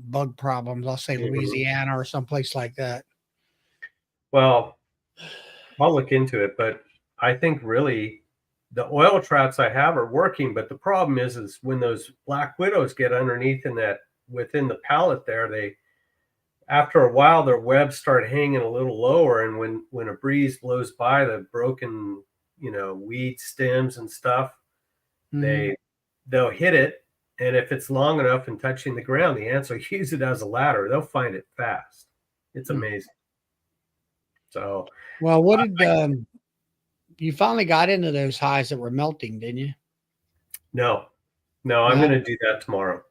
Speaker 1: bug problems. I'll say Louisiana or someplace like that.
Speaker 5: Well, I'll look into it, but I think really the oil traps I have are working. But the problem is when those black widows get underneath within the pallet there, after a while their webs start hanging a little lower, and when a breeze blows by the broken weed stems and stuff, they'll hit it, and if it's long enough and touching the ground, the ants will use it as a ladder. They'll find it fast. It's amazing. So
Speaker 1: well, what did you finally got into those hives that were melting, didn't you?
Speaker 5: no, I'm going to do that tomorrow.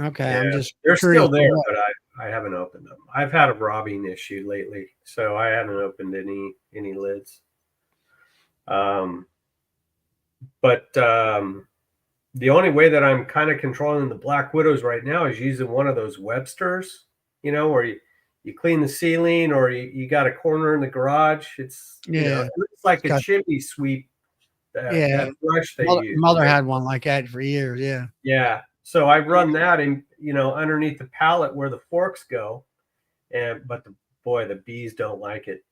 Speaker 1: Okay,
Speaker 5: yeah,
Speaker 1: I'm just
Speaker 5: they're still there,
Speaker 1: what.
Speaker 5: but I haven't opened them. I've had a robbing issue lately, so I haven't opened any lids. But the only way that I'm kind of controlling the black widows right now is using one of those Websters, where you clean the ceiling, or you got a corner in the garage. It's it looks like a chimney sweep. That brush they use.
Speaker 1: Mother had one like that for years. Yeah.
Speaker 5: Yeah. So I run that in, underneath the pallet where the forks go. But the bees don't like it.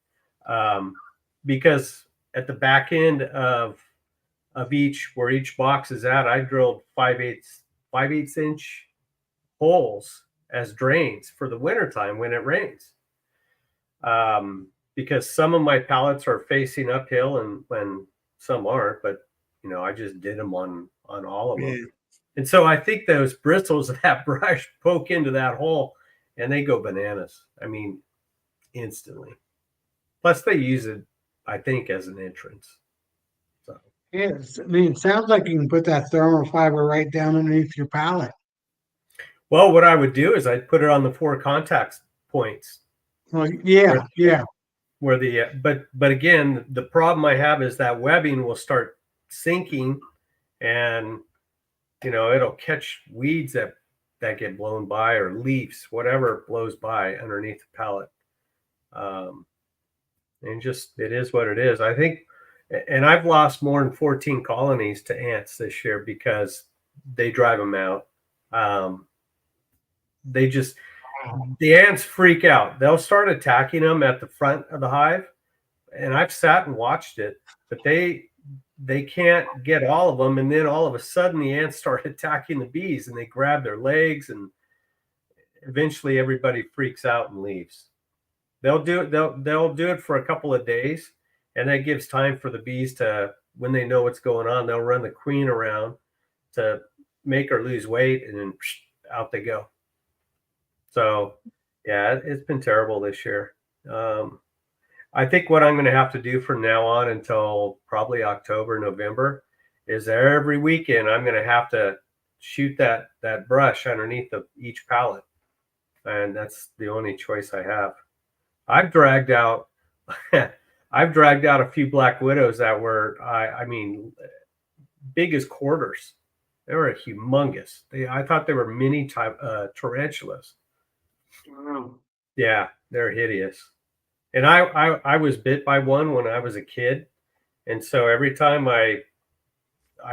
Speaker 5: Because at the back end of where each box is at, I drilled 5/8 inch holes as drains for the wintertime when it rains. Because some of my pallets are facing uphill and when some aren't, but I just did them on all of them.
Speaker 1: Yeah.
Speaker 5: And so I think those bristles of that brush poke into that hole and they go bananas. I mean, instantly. Plus they use it, I think, as an entrance. So
Speaker 2: Yes, I mean, it sounds like you can put that thermal fiber right down underneath your pallet.
Speaker 5: well, what I would do is I'd put it on the 4 contact points.
Speaker 2: Well, yeah, yeah.
Speaker 5: Where but again, the problem I have is that webbing will start sinking and it'll catch weeds that get blown by or leaves, whatever blows by underneath the pallet. And just it is what it is. I think, and I've lost more than 14 colonies to ants this year because they drive them out. The ants freak out. They'll start attacking them at the front of the hive, and I've sat and watched it, but they can't get all of them, and then all of a sudden the ants start attacking the bees, and they grab their legs, and eventually everybody freaks out and leaves. They'll do it for a couple of days, and that gives time for the bees to, when they know what's going on, they'll run the queen around to make her lose weight, and then out they go. So, yeah, it's been terrible this year. I think what I'm going to have to do from now on until probably October, November, is every weekend I'm going to have to shoot that brush underneath each pallet, and that's the only choice I have. I've dragged out a few black widows that were, I mean, big as quarters. They were humongous. I thought they were mini type tarantulas.
Speaker 2: Wow.
Speaker 5: Yeah, they're hideous. And I was bit by one when I was a kid, and so every time I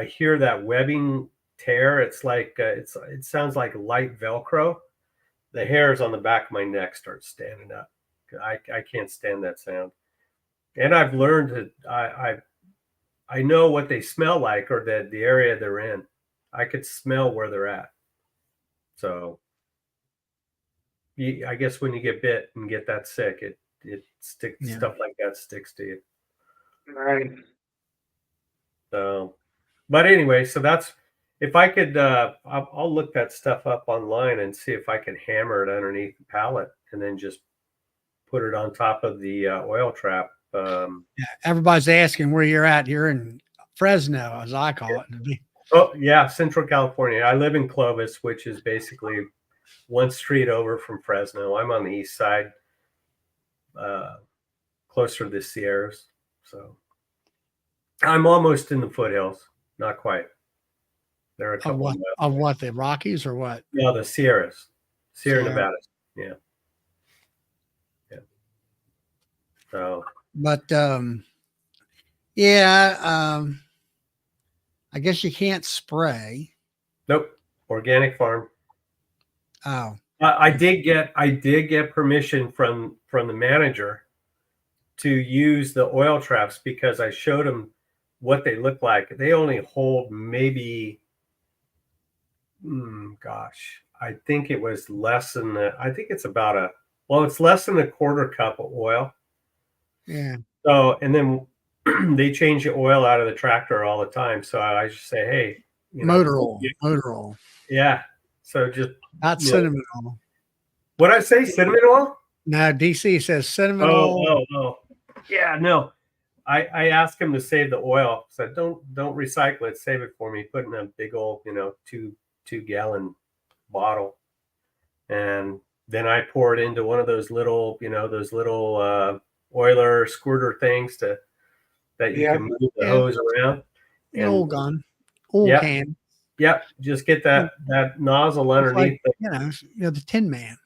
Speaker 5: hear that webbing tear, it's like it sounds like light Velcro. The hairs on the back of my neck start standing up. I can't stand that sound. And I've learned that I know what they smell like, or the area they're in. I could smell where they're at. So I guess when you get bit and get that sick, it sticks.
Speaker 1: Yeah.
Speaker 5: Stuff like that sticks to you.
Speaker 2: Right.
Speaker 5: So, but anyway, so that's, if I could, I'll look that stuff up online and see if I can hammer it underneath the pallet and then just put it on top of the oil trap.
Speaker 1: Yeah, everybody's asking where you're at. You're in Fresno, as I call it.
Speaker 5: Oh yeah, Central California. I live in Clovis, which is basically one street over from Fresno. I'm on the east side, closer to the Sierras. So I'm almost in the foothills. Not quite. There are a couple
Speaker 1: Of what, the Rockies or what?
Speaker 5: No, the Sierras, Sierra
Speaker 1: Sierra.
Speaker 5: Nevada. Yeah. So,
Speaker 1: But yeah, I guess you can't spray.
Speaker 5: nope. Organic farm.
Speaker 1: Oh,
Speaker 5: I did get permission from the manager to use the oil traps because I showed him what they look like. They only hold maybe, I think it was less than I think it's about it's less than a quarter cup of oil.
Speaker 1: yeah.
Speaker 5: So, and then they change the oil out of the tractor all the time. So I just say, hey,
Speaker 1: Motor oil.
Speaker 5: Yeah. So just
Speaker 1: Not cinnamon oil.
Speaker 5: what I say, cinnamon oil?
Speaker 1: No, DC says cinnamon oil.
Speaker 5: Oh. Yeah, no. I asked him to save the oil. So don't recycle it, save it for me. Put in a big old, 2-gallon bottle. And then I pour it into one of those little, oiler squirter things that you can move the hose around.
Speaker 1: An old gun. Old can.
Speaker 5: Yep. Just get that nozzle underneath.
Speaker 1: Like, the Tin Man.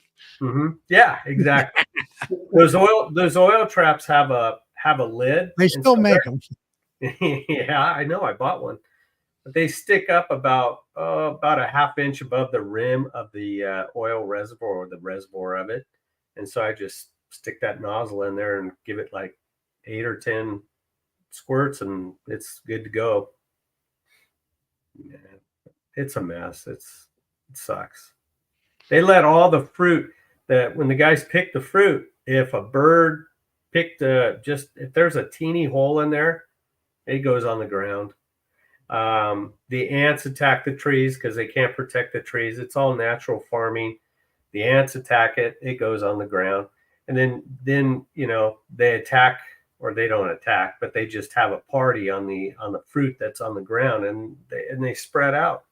Speaker 5: Mm-hmm. Yeah, exactly. those oil traps have a lid.
Speaker 1: They still make them.
Speaker 5: Yeah, I know. I bought one. but they stick up about a half inch above the rim of the oil reservoir or the reservoir of it. And so I just stick that nozzle in there and give it like 8 or 10 squirts, and it's good to go. Yeah, it's a mess. It sucks. They let all the fruit that when the guys pick the fruit, if a bird picked if there's a teeny hole in there, it goes on the ground. The ants attack the trees because they can't protect the trees. It's all natural farming. The ants attack it. It goes on the ground. And then they attack, or they don't attack, but they just have a party on the fruit that's on the ground, and they spread out.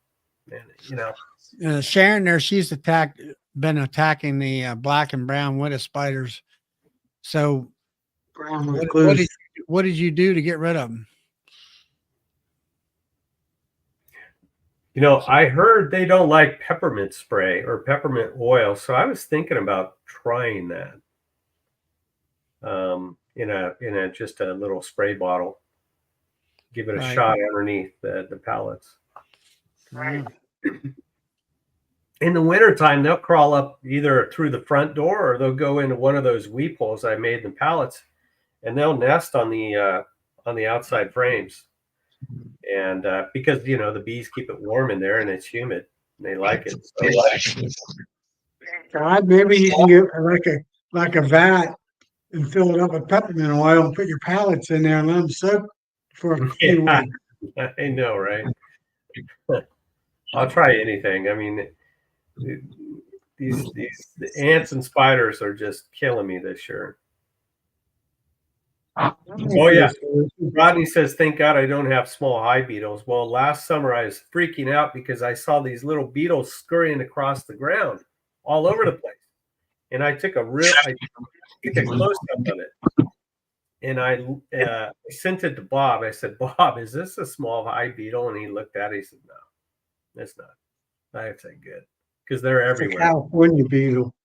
Speaker 5: And
Speaker 1: Sharon there, she's been attacking the black and brown widow spiders. So
Speaker 2: Brown with
Speaker 1: what did you do to get rid of them?
Speaker 5: I heard they don't like peppermint spray or peppermint oil, so I was thinking about trying that. In a just a little spray bottle. Give it a shot underneath the pallets.
Speaker 2: Right.
Speaker 5: In the wintertime, they'll crawl up either through the front door or they'll go into one of those weep holes I made in the pallets, and they'll nest on the outside frames. And because the bees keep it warm in there and it's humid, and they like it. So.
Speaker 2: God, maybe you can get like a vat and fill it up with peppermint oil and put your pallets in there and let them soak for a few weeks.
Speaker 5: I know, right? I'll try anything. I mean, the ants and spiders are just killing me this year. Oh yeah, Rodney says, "Thank God I don't have small hive beetles." Well, last summer I was freaking out because I saw these little beetles scurrying across the ground all over the place, and I took a close up of it, and I sent it to Bob. I said, "Bob, is this a small hive beetle?" And he looked at it. He said, "No, it's not." I said, "Good," because they're everywhere.
Speaker 2: California beetle.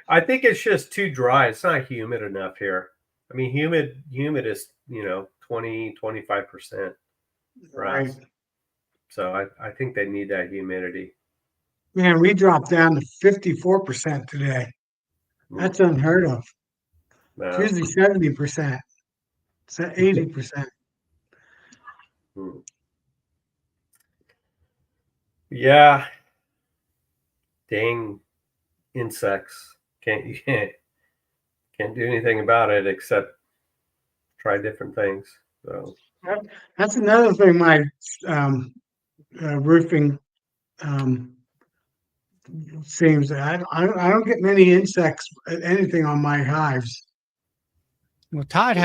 Speaker 5: I think it's just too dry. It's not humid enough here. I mean, humid is 20-25%.
Speaker 2: Right.
Speaker 5: So I think they need that humidity.
Speaker 2: Man, we dropped down to 54% today. That's unheard of.
Speaker 5: No.
Speaker 2: It's usually 70%. It's at 80%.
Speaker 5: Yeah. Dang insects. Can't do anything about it except try different things. So
Speaker 2: that's another thing my roofing seems. I don't get many insects, anything on my hives.
Speaker 1: Well, Todd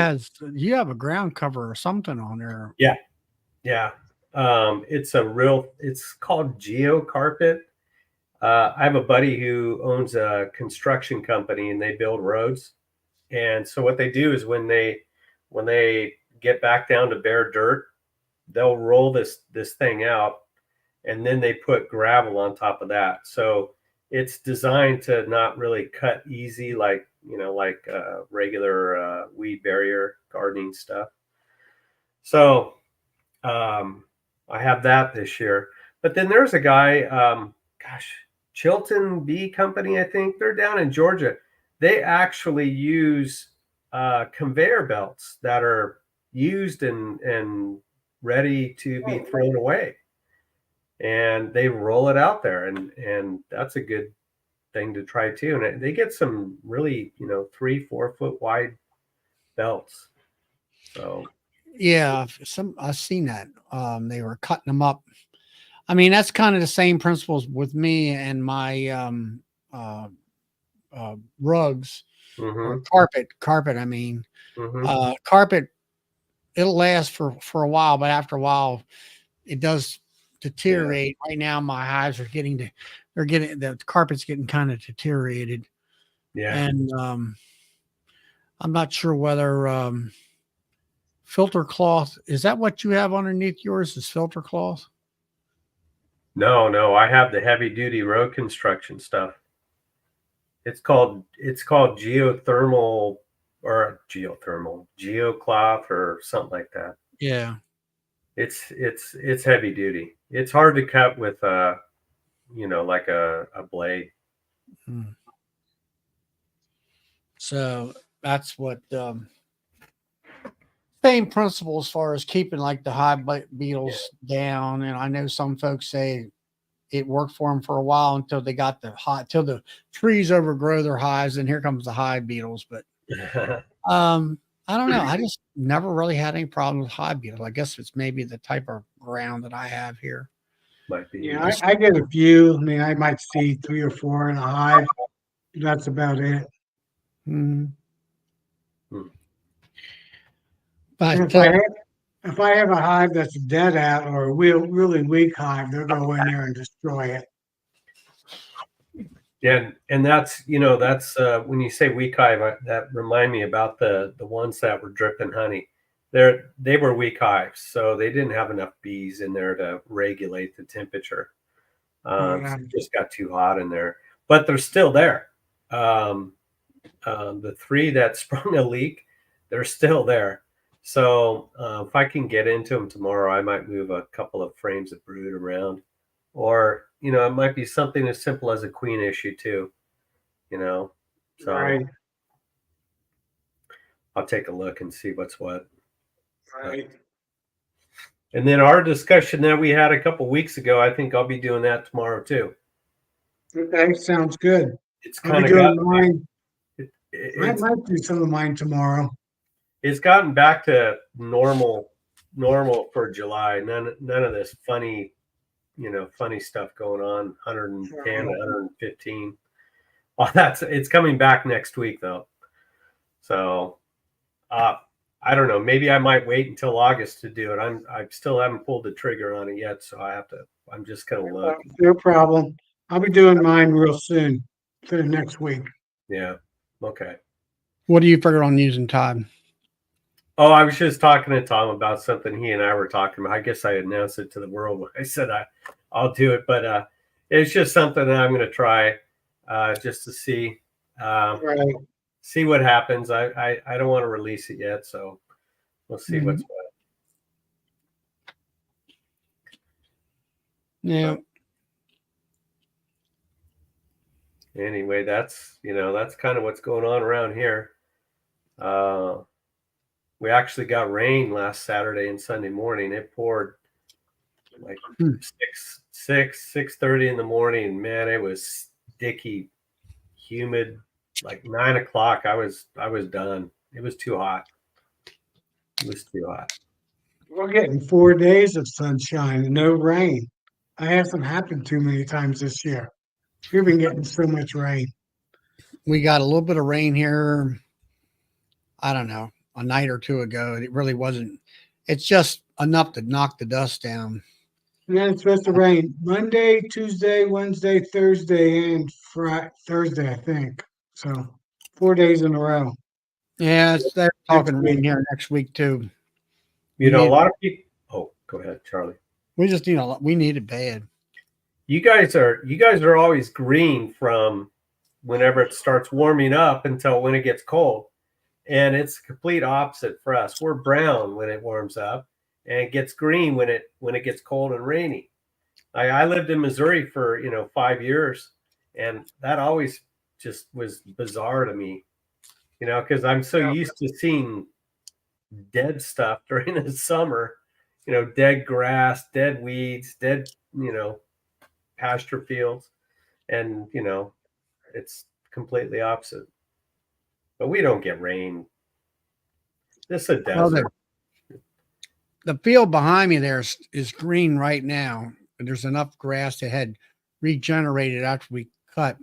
Speaker 1: you have a ground cover or something on there.
Speaker 5: Yeah. It's called geocarpet. I have a buddy who owns a construction company and they build roads. And so what they do is when they get back down to bare dirt, they'll roll this thing out, and then they put gravel on top of that. So it's designed to not really cut easy like regular weed barrier gardening stuff. So I have that this year. But then there's a guy, Chilton Bee Company, I think. They're down in Georgia. They actually use conveyor belts that are used and ready to be thrown away. And they roll it out there. And that's a good thing to try too. And they get some really, 3-4 foot wide belts. So
Speaker 1: yeah, I've seen that. They were cutting them up. I mean, that's kind of the same principles with me and my rugs or carpet. I mean, carpet, it'll last for a while, but after a while it does deteriorate. Right now my hives are the carpet's getting kind of deteriorated.
Speaker 5: Yeah.
Speaker 1: And I'm not sure whether filter cloth, is that what you have underneath yours, is filter cloth?
Speaker 5: No, I have the heavy duty road construction stuff. It's called geothermal or geocloth or something like that.
Speaker 1: Yeah.
Speaker 5: It's heavy duty. It's hard to cut with like a blade.
Speaker 1: Hmm. So that's what same principle as far as keeping like the beetles down. And I know some folks say it worked for them for a while until they got till the trees overgrow their hives, and here comes the hive beetles. But I don't know. I just never really had any problems with hive beetles. I guess it's maybe the type of ground that I have here.
Speaker 5: Might be.
Speaker 2: Yeah, I get a few. I mean, I might see 3 or 4 in a hive. That's about it.
Speaker 1: Mhm.
Speaker 5: Hmm.
Speaker 2: And
Speaker 1: But
Speaker 2: if I have a hive that's dead out or a really weak hive, they'll go in there and destroy it.
Speaker 5: Yeah, and that's when you say weak hive, that remind me about the ones that were dripping honey. They were weak hives, so they didn't have enough bees in there to regulate the temperature. So it just got too hot in there, but they're still there. The 3 that sprung a leak, they're still there. So if I can get into them tomorrow, I might move a couple of frames of brood around, or it might be something as simple as a queen issue too. So
Speaker 2: Right,
Speaker 5: I'll take a look and see what's what.
Speaker 2: right.
Speaker 5: And then our discussion that we had a couple weeks ago, I think I'll be doing that tomorrow too.
Speaker 2: Okay, sounds good.
Speaker 5: It's
Speaker 2: I'll be
Speaker 5: kind of got
Speaker 2: doing mine. I
Speaker 5: it's
Speaker 2: might do some of mine tomorrow.
Speaker 5: it's gotten back to normal for July. None of this funny stuff going on. 110, 115. Well, it's coming back next week though. So I don't know. Maybe I might wait until August to do it. I still haven't pulled the trigger on it yet, so I'm just gonna look.
Speaker 2: No problem. I'll be doing mine real soon for the next week.
Speaker 5: Yeah. Okay.
Speaker 1: what do you figure on using, Todd?
Speaker 5: Oh, I was just talking to Tom about something he and I were talking about. I guess I announced it to the world when I said I'll do it, but it's just something that I'm going to try just to see
Speaker 2: Right.
Speaker 5: see what happens. I don't want to release it yet, so we'll see what's what.
Speaker 1: Yeah.
Speaker 5: Anyway, that's kind of what's going on around here. We actually got rain last Saturday and Sunday morning. It poured like 6:30 in the morning. Man, it was sticky, humid. Like 9 o'clock, I was done. It was too hot. It was too hot.
Speaker 2: We're getting 4 days of sunshine and no rain. That hasn't happened too many times this year. We've been getting so much rain.
Speaker 1: We got a little bit of rain here. I don't know, a night or 2 ago. It really wasn't. It's just enough to knock the dust down.
Speaker 2: And then it's supposed to rain Monday, Tuesday, Wednesday, Thursday, and Thursday, I think. So 4 days in a row.
Speaker 1: Yeah, they're talking
Speaker 2: Next
Speaker 1: rain
Speaker 2: week.
Speaker 1: here next week too.
Speaker 5: A lot of people. Oh, go ahead, Charlie.
Speaker 1: We just we need it bad.
Speaker 5: You guys are always green from whenever it starts warming up until when it gets cold. And it's the complete opposite for us. We're brown when it warms up and it gets green when it gets cold and rainy. I lived in Missouri for 5 years, and that always just was bizarre to me, because I'm so used to seeing dead stuff during the summer, dead grass, dead weeds, dead pasture fields, and it's completely opposite. But we don't get rain. This is a desert.
Speaker 1: The field behind me there is green right now. And there's enough grass that had regenerated after we cut.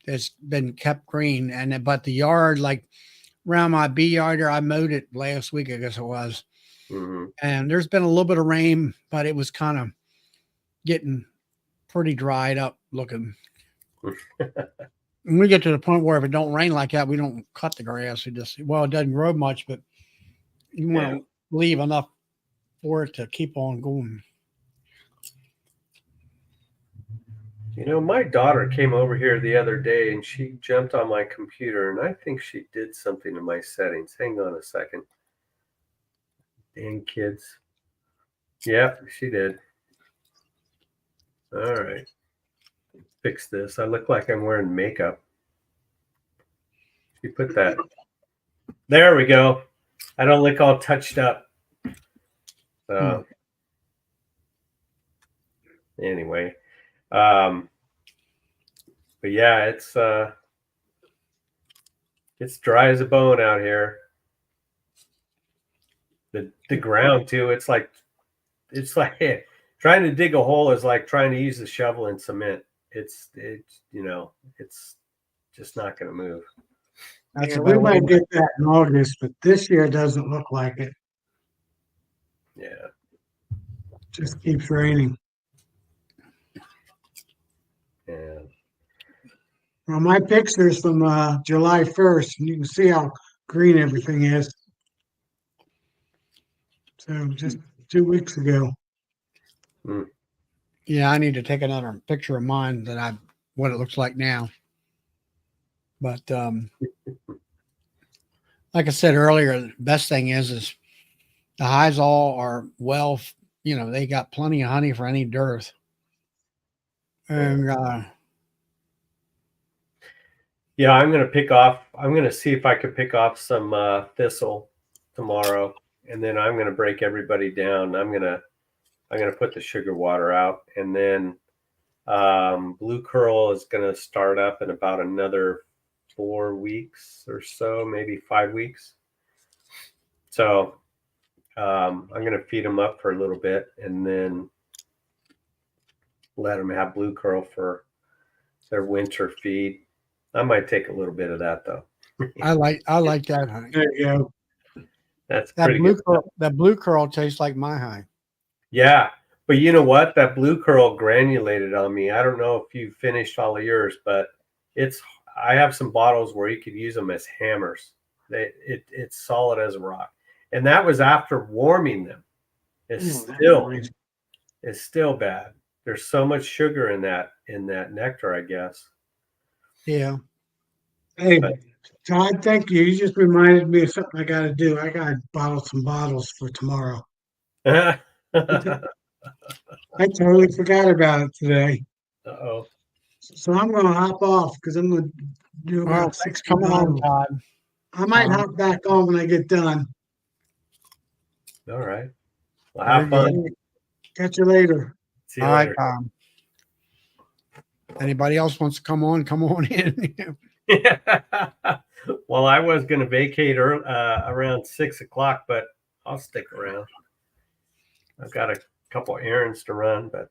Speaker 1: That's been kept green. But the yard, like around my bee yard there, I mowed it last week, I guess it was.
Speaker 5: Mm-hmm.
Speaker 1: And there's been a little bit of rain, but it was kind of getting pretty dried up looking. And we get to the point where if it don't rain like that, we don't cut the grass. It doesn't grow much, but you want to leave enough for it to keep on going.
Speaker 5: My daughter came over here the other day and she jumped on my computer, and I think she did something to my settings. Hang on a second. Dang kids. Yep, she did. All right. Fix this. I look like I'm wearing makeup. You put that. There we go. I don't look all touched up. So anyway. But yeah, it's dry as a bone out here. The ground too, it's like trying to dig a hole is like trying to use the shovel in cement. It's just not going to move.
Speaker 1: That's
Speaker 2: Yeah,
Speaker 1: the
Speaker 2: we
Speaker 1: way
Speaker 2: might get that in August, but this year doesn't look like it.
Speaker 5: Yeah.
Speaker 2: Just keeps raining.
Speaker 5: Yeah.
Speaker 2: Well, my picture's from July 1st, and you can see how green everything is. So just 2 weeks ago.
Speaker 1: Yeah, I need to take another picture of mine what it looks like now. But like I said earlier, the best thing is the hives all are well, they got plenty of honey for any dearth. And
Speaker 5: Yeah, I'm going to see if I can pick off some thistle tomorrow, and then I'm going to break everybody down. I'm going to put the sugar water out, and then blue curl is going to start up in about another 4 weeks or so, maybe 5 weeks. So I'm going to feed them up for a little bit, and then let them have blue curl for their winter feed. I might take a little bit of that though.
Speaker 1: I like that honey.
Speaker 2: There you go.
Speaker 5: That's
Speaker 1: That
Speaker 5: pretty
Speaker 1: blue
Speaker 5: good.
Speaker 1: curl, that blue curl tastes like my hive.
Speaker 5: Yeah, but you know what? That blue curl granulated on me. I don't know if you finished all of yours, but I have some bottles where you could use them as hammers. It's solid as a rock, and that was after warming them. It's still bad. There's so much sugar in that nectar, I guess.
Speaker 1: Yeah.
Speaker 2: Hey, Todd, thank you. You just reminded me of something I got to do. I got to bottle some bottles for tomorrow. I totally forgot about it today.
Speaker 5: Uh-oh.
Speaker 2: So I'm going to hop off because I'm going to do
Speaker 1: Well,
Speaker 2: about
Speaker 1: thanks
Speaker 2: 60
Speaker 1: for coming on,
Speaker 2: bottles.
Speaker 1: Todd.
Speaker 2: I might hop back on when I get done.
Speaker 5: All right. Well,
Speaker 1: Very
Speaker 5: have fun.
Speaker 1: good.
Speaker 2: Catch you later.
Speaker 5: See you
Speaker 1: All right,
Speaker 5: later.
Speaker 1: Tom. Anybody else wants to come on in.
Speaker 5: Well, I was going to vacate around 6 o'clock, but I'll stick around. I've got a couple errands to run, but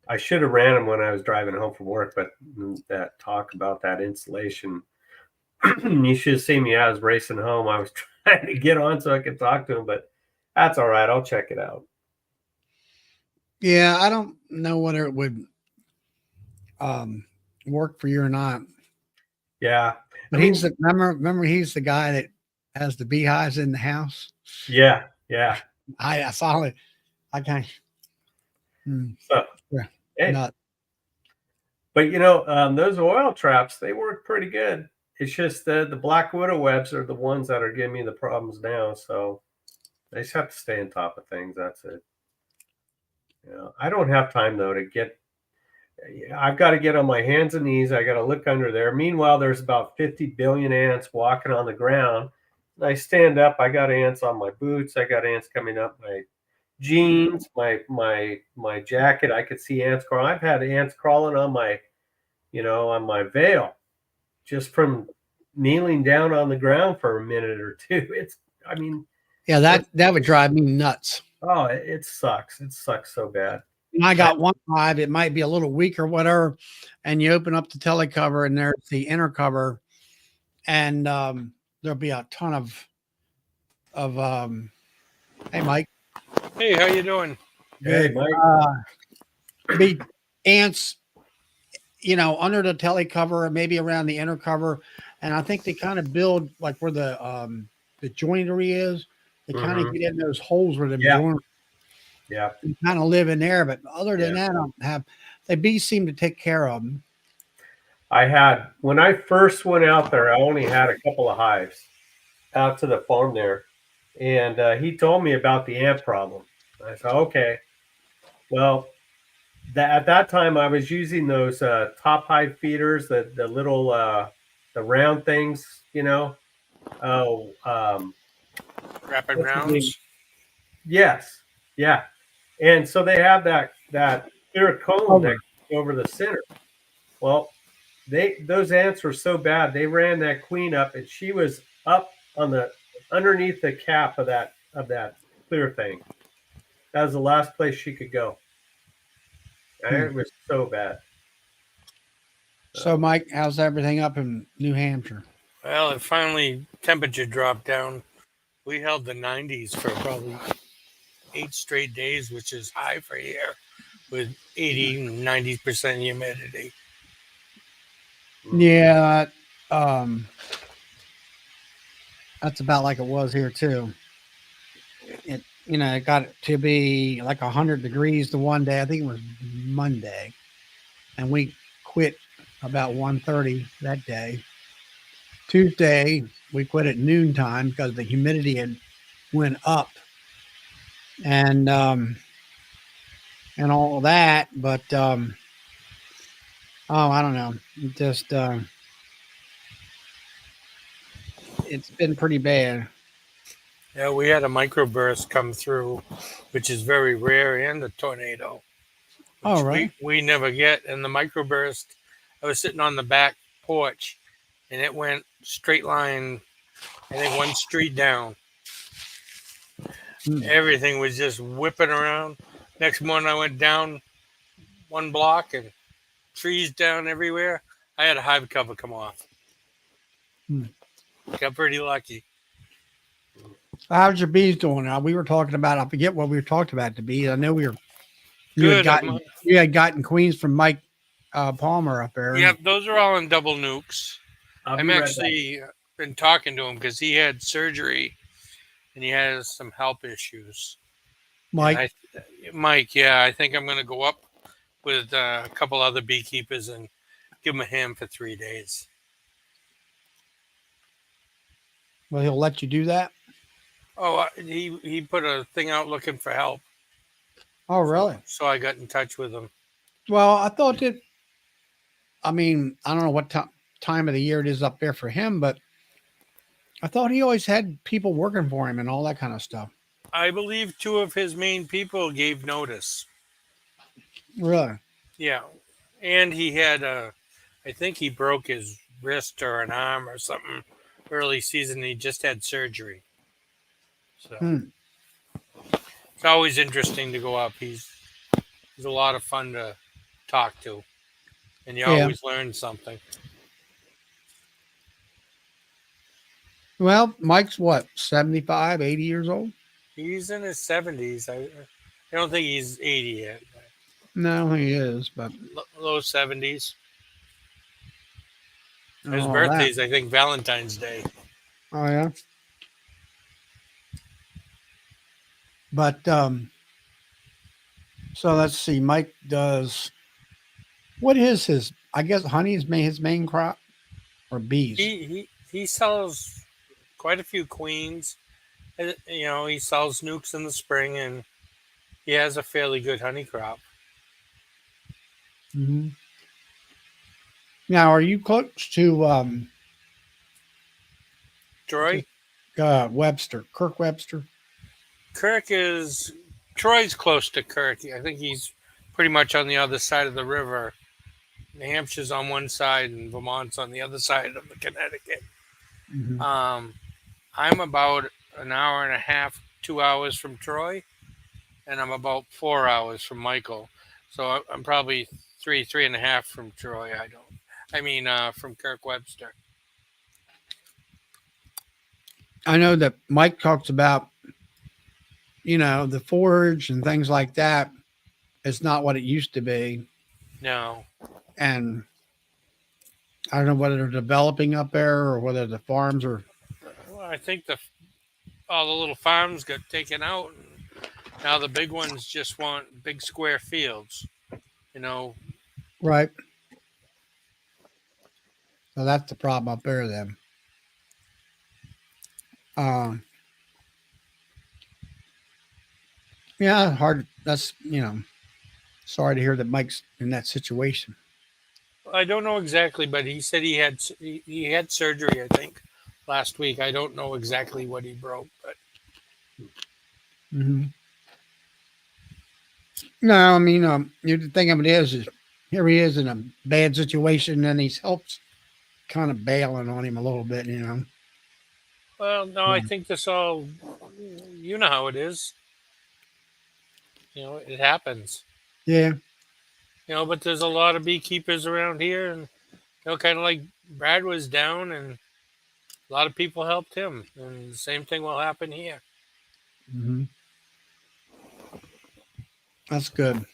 Speaker 5: I should have ran them when I was driving home from work. But that talk about that insulation, you should have seen me. I was racing home. I was trying to get on so I could talk to him, but that's all right. I'll check it out.
Speaker 1: Yeah, I don't know whether it would work for you or not.
Speaker 5: Yeah.
Speaker 1: But remember he's the guy that has the beehives in the house.
Speaker 5: Yeah.
Speaker 1: I saw it. I can't.
Speaker 5: So,
Speaker 1: Yeah.
Speaker 5: hey.
Speaker 1: Not.
Speaker 5: But those oil traps, they work pretty good. It's just the black widow webs are the ones that are giving me the problems now. So I just have to stay on top of things. That's it. I don't have time though I've got to get on my hands and knees. I got to look under there. Meanwhile, there's about 50 billion ants walking on the ground. I stand up. I got ants on my boots. I got ants coming up my jeans, my jacket. I could see ants crawling. I've had ants crawling on my veil just from kneeling down on the ground for a minute or two.
Speaker 1: Yeah, that would drive me nuts.
Speaker 5: Oh, it sucks. It sucks so bad.
Speaker 1: And I got one hive. It might be a little weak or whatever, and you open up the telecover, and there's the inner cover, and there'll be a ton of hey, Mike.
Speaker 6: Hey, how you doing?
Speaker 5: Hey, Mike.
Speaker 1: Be ants, under the telecover, maybe around the inner cover, and I think they kind of build like where the joinery is. They kind of get in those holes where the joinery.
Speaker 5: Yeah,
Speaker 1: kind of live in there, but other than that, I don't have. The bees seem to take care of them.
Speaker 5: When I first went out there, I only had a couple of hives out to the farm there, and he told me about the ant problem. I said, okay. Well, at that time I was using those top hive feeders, the little the round things, you know. Oh,
Speaker 6: Rapid
Speaker 5: what's the name?
Speaker 6: rounds.
Speaker 5: Yes, yeah. And so they have that clear cone that
Speaker 1: Over.
Speaker 5: goes over the center. Well, those ants were so bad. They ran that queen up, and she was up on the underneath the cap of that clear thing. That was the last place she could go. And it was so bad.
Speaker 1: So, Mike, how's everything up in New Hampshire?
Speaker 6: Well, it finally temperature dropped down. We held the 90s for probably 8 straight days, which is high for here, with 80-90% humidity.
Speaker 1: Yeah, um, that's about like it was here too. It it got it to be like 100 degrees the one day. I think it was Monday, and we quit about 1:30 that day. Tuesday we quit at noontime because the humidity had went up and all that. But oh, I don't know. Just it's been pretty bad.
Speaker 6: Yeah, we had a microburst come through, which is very rare, and a tornado,
Speaker 1: Oh,
Speaker 6: which
Speaker 1: right.
Speaker 6: we never get. And the microburst, I was sitting on the back porch, and it went straight line, I think 1 street down.
Speaker 1: Hmm.
Speaker 6: Everything was just whipping around. Next morning, I went down 1 block and trees down everywhere. I had a hive cover come off.
Speaker 1: Hmm.
Speaker 6: Got pretty lucky.
Speaker 1: How's your bees doing now? We were talking about, I forget what we were talking about the bees. I know you had
Speaker 6: Good.
Speaker 1: gotten queens from Mike Palmer up there.
Speaker 6: Yeah, those are all in double nukes.
Speaker 5: I'll
Speaker 6: I'm
Speaker 5: be right back.
Speaker 6: actually been talking to him because he had surgery and he has some health issues.
Speaker 1: Mike.
Speaker 6: Mike, yeah, I think I'm going to go up with a couple other beekeepers and give him a hand for 3 days.
Speaker 1: Well, he'll let you do that.
Speaker 6: Oh, he put a thing out looking for help.
Speaker 1: Oh, really?
Speaker 6: So I got in touch with him.
Speaker 1: Well, I thought that. I mean, I don't know what time of the year it is up there for him, but I thought he always had people working for him and all that kind of stuff.
Speaker 6: I believe 2 of his main people gave notice.
Speaker 1: Really?
Speaker 6: Yeah, and he had I think he broke his wrist or an arm or something early season. He just had surgery. So it's always interesting to go up. He's a lot of fun to talk to, and you always learn something.
Speaker 1: Well, Mike's what, 75, 80 years old?
Speaker 6: He's in his 70s. I don't think he's 80 yet.
Speaker 1: No, he is, but
Speaker 6: Low 70s. His
Speaker 1: all
Speaker 6: birthday's,
Speaker 1: that.
Speaker 6: I think, Valentine's Day.
Speaker 1: Oh, yeah. But so let's see. Mike does. What is his? I guess honey is his main crop, or bees.
Speaker 6: He sells quite a few queens. You know, he sells nukes in the spring, and he has a fairly good honey crop.
Speaker 1: Mm-hmm. Now, are you close to
Speaker 6: Troy?
Speaker 1: Webster, Kirk Webster?
Speaker 6: Troy's close to Kirk. I think he's pretty much on the other side of the river. New Hampshire's on one side and Vermont's on the other side of the Connecticut.
Speaker 1: Mm-hmm.
Speaker 6: I'm about an hour and a half, 2 hours from Troy, and I'm about 4 hours from Michael. So I'm probably three and a half from Troy. From Kirk Webster.
Speaker 1: I know that Mike talks about, the forage and things like that. It's not what it used to be.
Speaker 6: No.
Speaker 1: And I don't know whether they're developing up there or whether the farms are.
Speaker 6: Well, I think all the little farms got taken out. And now the big ones just want big square fields.
Speaker 1: Right. So that's the problem up there then. Yeah, hard. That's, sorry to hear that Mike's in that situation.
Speaker 6: I don't know exactly, but he said he had surgery, I think, last week. I don't know exactly what he broke, but
Speaker 1: Hmm. No, I mean, the thing of it is here he is in a bad situation, and he's helped kind of bailing on him a little bit.
Speaker 6: well, no, I
Speaker 1: Yeah.
Speaker 6: think this all, you know how it is. It happens.
Speaker 1: Yeah.
Speaker 6: But there's a lot of beekeepers around here, and kind of like Brad was down, and a lot of people helped him, and the same thing will happen here.
Speaker 1: Hmm. That's good.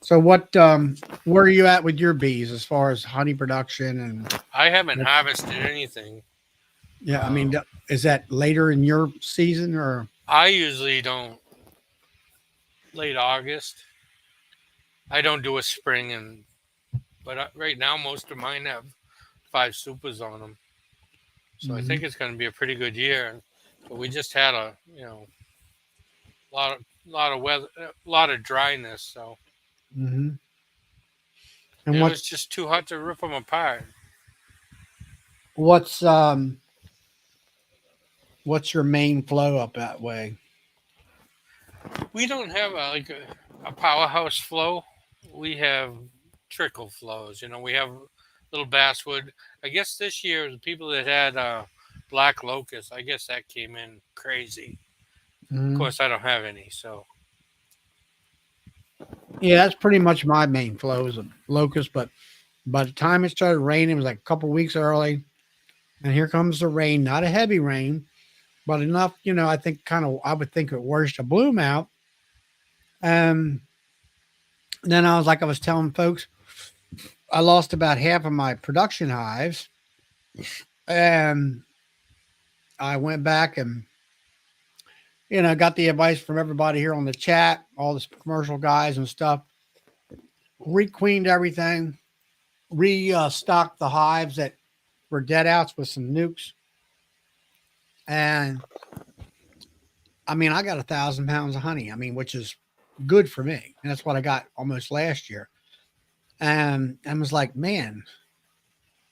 Speaker 1: So where are you at with your bees as far as honey production and
Speaker 6: I haven't harvested anything.
Speaker 1: yeah, I mean,
Speaker 6: Um,
Speaker 1: is that later in your season or
Speaker 6: I usually don't late August. I don't do a spring, but right now most of mine have 5 supers on them, so I
Speaker 1: Mhm.
Speaker 6: think it's going to be a pretty good year. But we just had a lot of weather, a lot of dryness, so
Speaker 1: Mhm. And
Speaker 6: it was just too hot to rip them apart.
Speaker 1: what's um what's your main flow up that way?
Speaker 6: We don't have a powerhouse flow. We have trickle flows. We have little basswood. I guess this year the people that had black locust, I guess that came in crazy. Of
Speaker 1: Mhm.
Speaker 6: course, I don't have any, so
Speaker 1: Yeah, that's pretty much my main flow is a locust, but by the time it started raining, it was like a couple weeks early, and here comes the rain, not a heavy rain, but enough, I think I would think it washed a bloom out. And then I was telling folks, I lost about half of my production hives, and I went back and got the advice from everybody here on the chat, all the commercial guys and stuff, requeened everything, restocked the hives that were dead outs with some nukes. And I mean, I got 1,000 pounds of honey. I mean, which is good for me. And that's what I got almost last year. And I was like, man,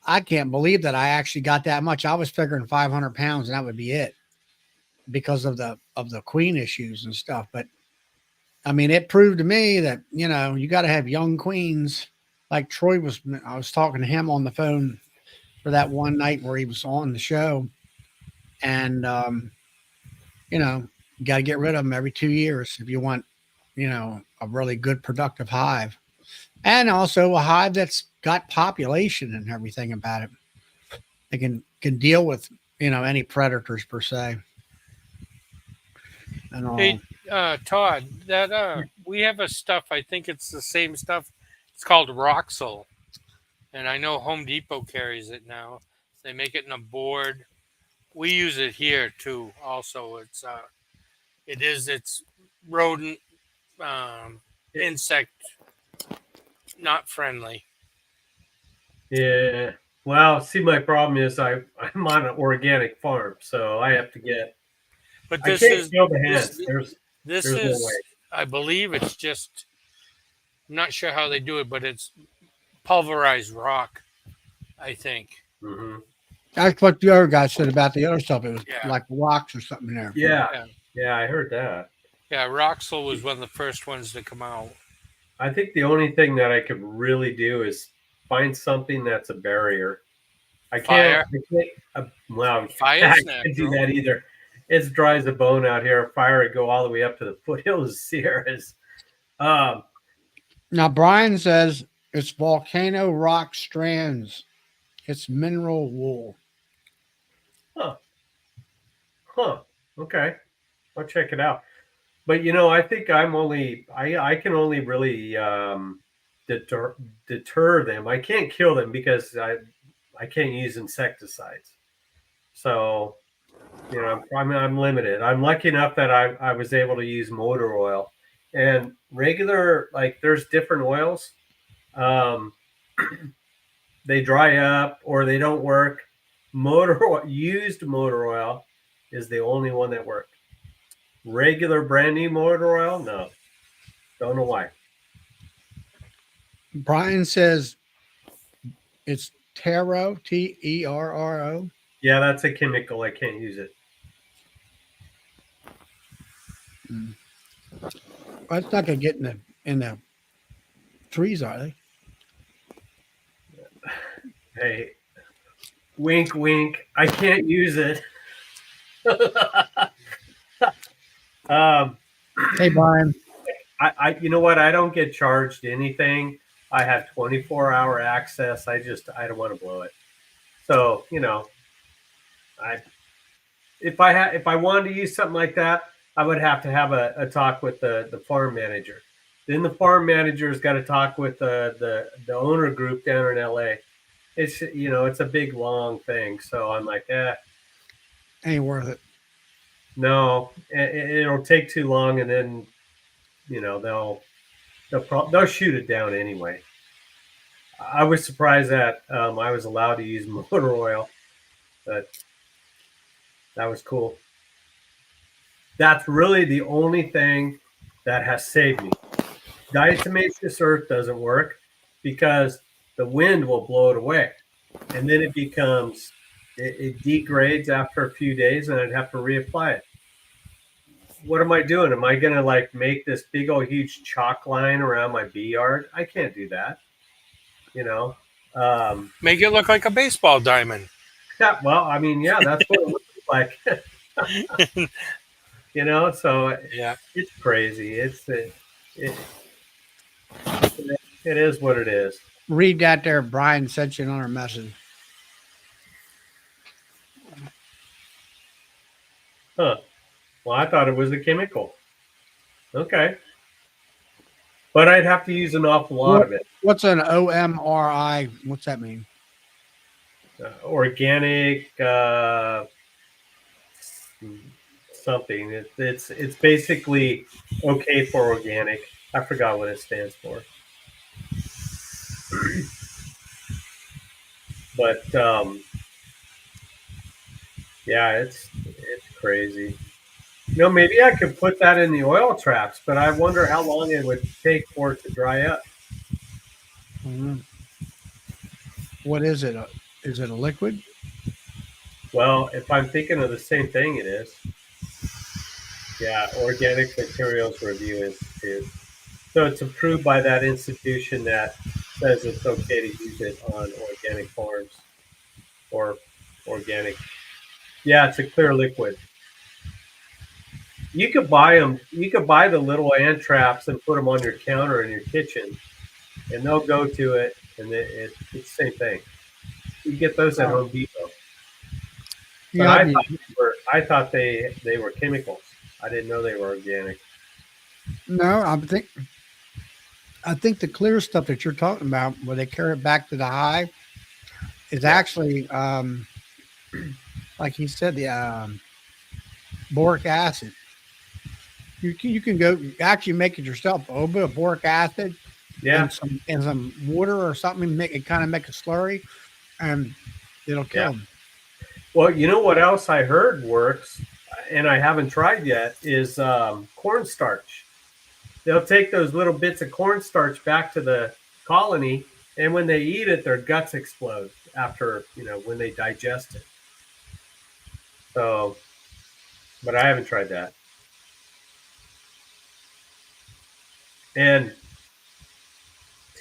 Speaker 1: I can't believe that I actually got that much. I was figuring 500 pounds and that would be it because of the queen issues and stuff. But I mean, it proved to me that, you got to have young queens. Like I was talking to him on the phone for that one night where he was on the show. And, you know, you got to get rid of them every 2 years if you want, a really good productive hive. And also a hive that's got population and everything about it. They can deal with, any predators per se and all.
Speaker 6: hey, Todd, that we have a stuff. I think it's the same stuff. It's called Roxel, and I know Home Depot carries it now. They make it in a board. We use it here too. Also, it's rodent, insect not friendly.
Speaker 5: Yeah. Well, see, my problem is I'm on an organic farm, so I have to get.
Speaker 6: But
Speaker 5: I can't kill the hens.
Speaker 6: this
Speaker 5: There's no way.
Speaker 6: is I believe it's just, I'm not sure how they do it, but it's pulverized rock, I think.
Speaker 5: Hmm.
Speaker 1: That's what the other guy said about the other stuff. It was
Speaker 6: Yeah.
Speaker 1: like rocks or something in there.
Speaker 5: Yeah.
Speaker 6: Yeah.
Speaker 5: Yeah, I heard that.
Speaker 6: Yeah, Roxel was one of the first ones to come out.
Speaker 5: I think the only thing that I could really do is find something that's a barrier. I can't.
Speaker 6: Fire.
Speaker 5: I can't well, I
Speaker 6: Fire's
Speaker 5: can't do
Speaker 6: natural.
Speaker 5: that either. It's dry as a bone out here. Fire would go all the way up to the foothills of Sierras. Um,
Speaker 1: Now Brian says it's volcano rock strands. It's mineral wool.
Speaker 5: huh. Huh. Okay. I'll check it out. But I think I can only really deter them. I can't kill them because I can't use insecticides. So I'm limited. I'm lucky enough that I was able to use motor oil and regular, like there's different oils. Um, they dry up or they don't work. Used motor oil is the only one that worked. regular brand new motor oil, no. Don't know why.
Speaker 1: Brian says it's Terro, Terro.
Speaker 5: Yeah, that's a chemical. I can't use it.
Speaker 1: Well, it's not gonna get in the trees, are they?
Speaker 5: Hey, wink, wink. I can't use it.
Speaker 1: Hey, Brian.
Speaker 5: You know what? I don't get charged anything. I have 24-hour access. I don't want to blow it. So, if I wanted to use something like that, I would have to have a talk with the farm manager. Then the farm manager's got to talk with the owner group down in LA. It's it's a big long thing. So I'm like,
Speaker 1: Ain't worth it.
Speaker 5: no, it'll take too long, and then they'll shoot it down anyway. I was surprised that I was allowed to use motor oil, but that was cool. That's really the only thing that has saved me. Diatomaceous earth doesn't work because the wind will blow it away, and then it degrades after a few days, and I'd have to reapply it. What am I doing? Am I going to make this big old huge chalk line around my bee yard? I can't do that.
Speaker 6: Make it look like a baseball diamond.
Speaker 5: Yeah, well, I mean, yeah, that's what it looks like. So
Speaker 6: Yeah.
Speaker 5: it's crazy. It is what it is.
Speaker 1: Read that there. Brian sent you another message.
Speaker 5: Huh. Well, I thought it was a chemical. Okay. But I'd have to use an awful lot of it.
Speaker 1: What's an OMRI? What's that mean?
Speaker 5: Organic something. It's basically okay for organic. I forgot what it stands for. But yeah, it's crazy. Maybe I could put that in the oil traps, but I wonder how long it would take for it to dry up.
Speaker 1: What is it? Is it a liquid?
Speaker 5: Well, if I'm thinking of the same thing, it is. Yeah, Organic Materials Review Institute. So it's approved by that institution that says it's okay to use it on organic farms or organic. Yeah, it's a clear liquid. You could buy them. You could buy the little ant traps and put them on your counter in your kitchen, and they'll go to it, and it's the same thing. You get those at Home Depot. But I thought they were chemicals. I didn't know they were organic.
Speaker 1: No, I think the clear stuff that you're talking about, where they carry it back to the hive, is actually, like he said, the boric acid. You can go actually make it yourself. A little bit of boric acid,
Speaker 5: Yeah,
Speaker 1: and some water or something. Make a slurry, and it'll kill them.
Speaker 5: Well, you know what else I heard works, and I haven't tried yet, is cornstarch. They'll take those little bits of cornstarch back to the colony, and when they eat it, their guts explode after, when they digest it. So, but I haven't tried that. And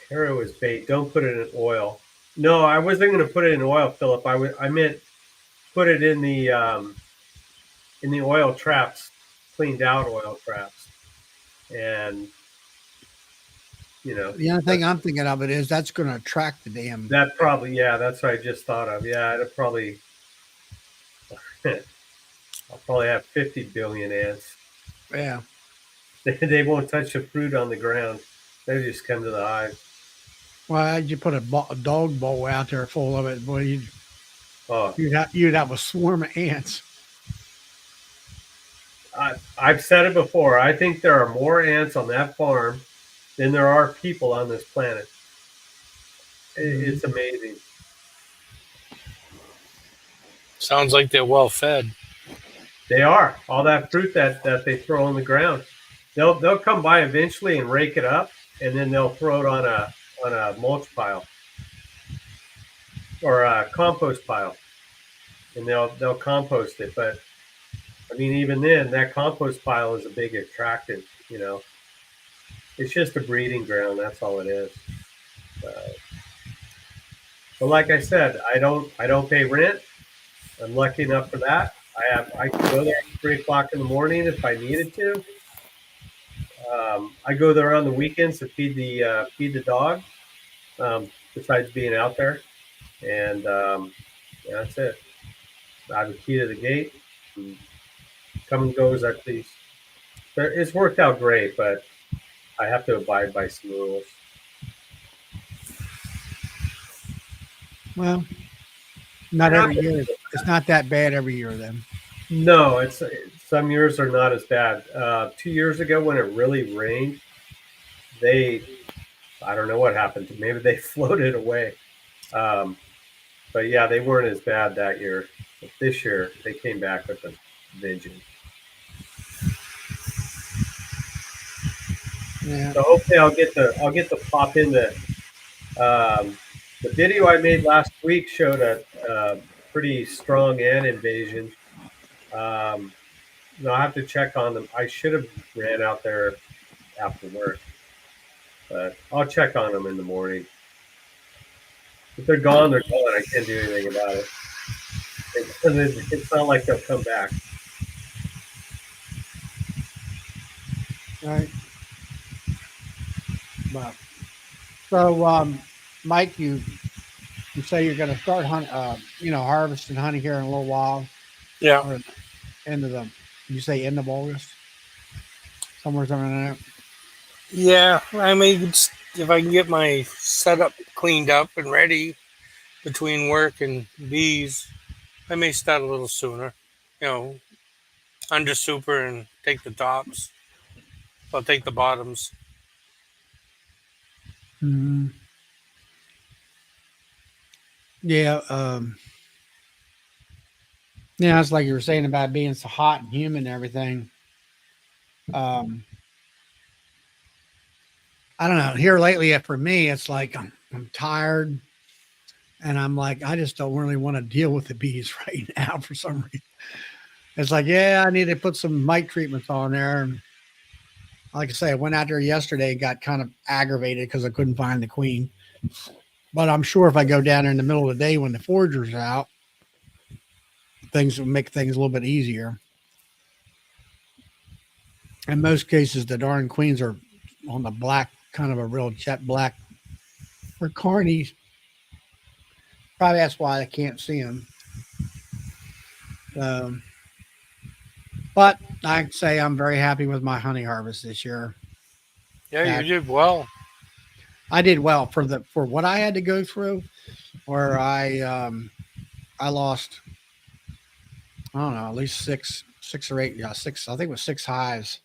Speaker 5: taro is bait. Don't put it in oil. No, I wasn't going to put it in oil, Philip. I meant put it in the oil traps, cleaned out oil traps, and
Speaker 1: The only thing I'm thinking of it is that's going to attract the damn.
Speaker 5: that probably, yeah, that's what I just thought of. Yeah, it'll probably. I'll probably have 50 billion ants.
Speaker 1: Yeah.
Speaker 5: They won't touch the fruit on the ground. They just come to the hive.
Speaker 1: Well, you put a dog bowl out there full of it, boy,
Speaker 5: Oh,
Speaker 1: you'd have a swarm of ants.
Speaker 5: I've said it before. I think there are more ants on that farm than there are people on this planet. It's amazing.
Speaker 6: Sounds like they're well fed.
Speaker 5: They are all that fruit that they throw on the ground. They'll come by eventually and rake it up, and then they'll throw it on a mulch pile or a compost pile, and they'll compost it. But I mean, even then, that compost pile is a big attractant. You know, it's just a breeding ground. That's all it is. But like I said, I don't pay rent. I'm lucky enough for that. I can go there at 3 o'clock in the morning if I needed to. I go there on the weekends to feed the dog. Besides being out there, and yeah, that's it. I have a key to the gate. And come and go as I please. It's worked out great, but I have to abide by some rules.
Speaker 1: Well, not every year. It's not that bad every year then.
Speaker 5: No, it's some years are not as bad. 2 years ago, when it really rained, I don't know what happened. Maybe they floated away. But yeah, they weren't as bad that year. But this year, they came back with a vengeance.
Speaker 1: Yeah.
Speaker 5: So hopefully, I'll get to pop in the video I made last week showed a pretty strong ant invasion. I'll have to check on them. I should have ran out there after work, but I'll check on them in the morning. If they're gone, they're gone. I can't do anything about it. It's not like they'll come back.
Speaker 1: Right. Well, so Mike, you say you're going to start harvesting honey here in a little while.
Speaker 6: Yeah.
Speaker 1: Or end of you say end of August, somewhere around there.
Speaker 6: Yeah. I mean, if I can get my setup cleaned up and ready between work and bees, I may start a little sooner. Under super and take the tops. I'll take the bottoms.
Speaker 1: Mm-hmm. Yeah. Yeah, it's like you were saying about being so hot and humid and everything. I don't know. Here lately, for me, it's like I'm tired, and I'm like, I just don't really want to deal with the bees right now for some reason. It's like, yeah, I need to put some mite treatments on there. And like I say, I went out there yesterday and got kind of aggravated because I couldn't find the queen. But I'm sure if I go down there in the middle of the day when the foragers are out, things will make things a little bit easier. In most cases, the darn queens are on the black, kind of a real jet black or carnies. Probably that's why I can't see them. But I'd say I'm very happy with my honey harvest this year.
Speaker 6: Yeah, you did well.
Speaker 1: I did well for what I had to go through, where I lost, I don't know, at least six or eight, yeah, six. I think it was 6 hives.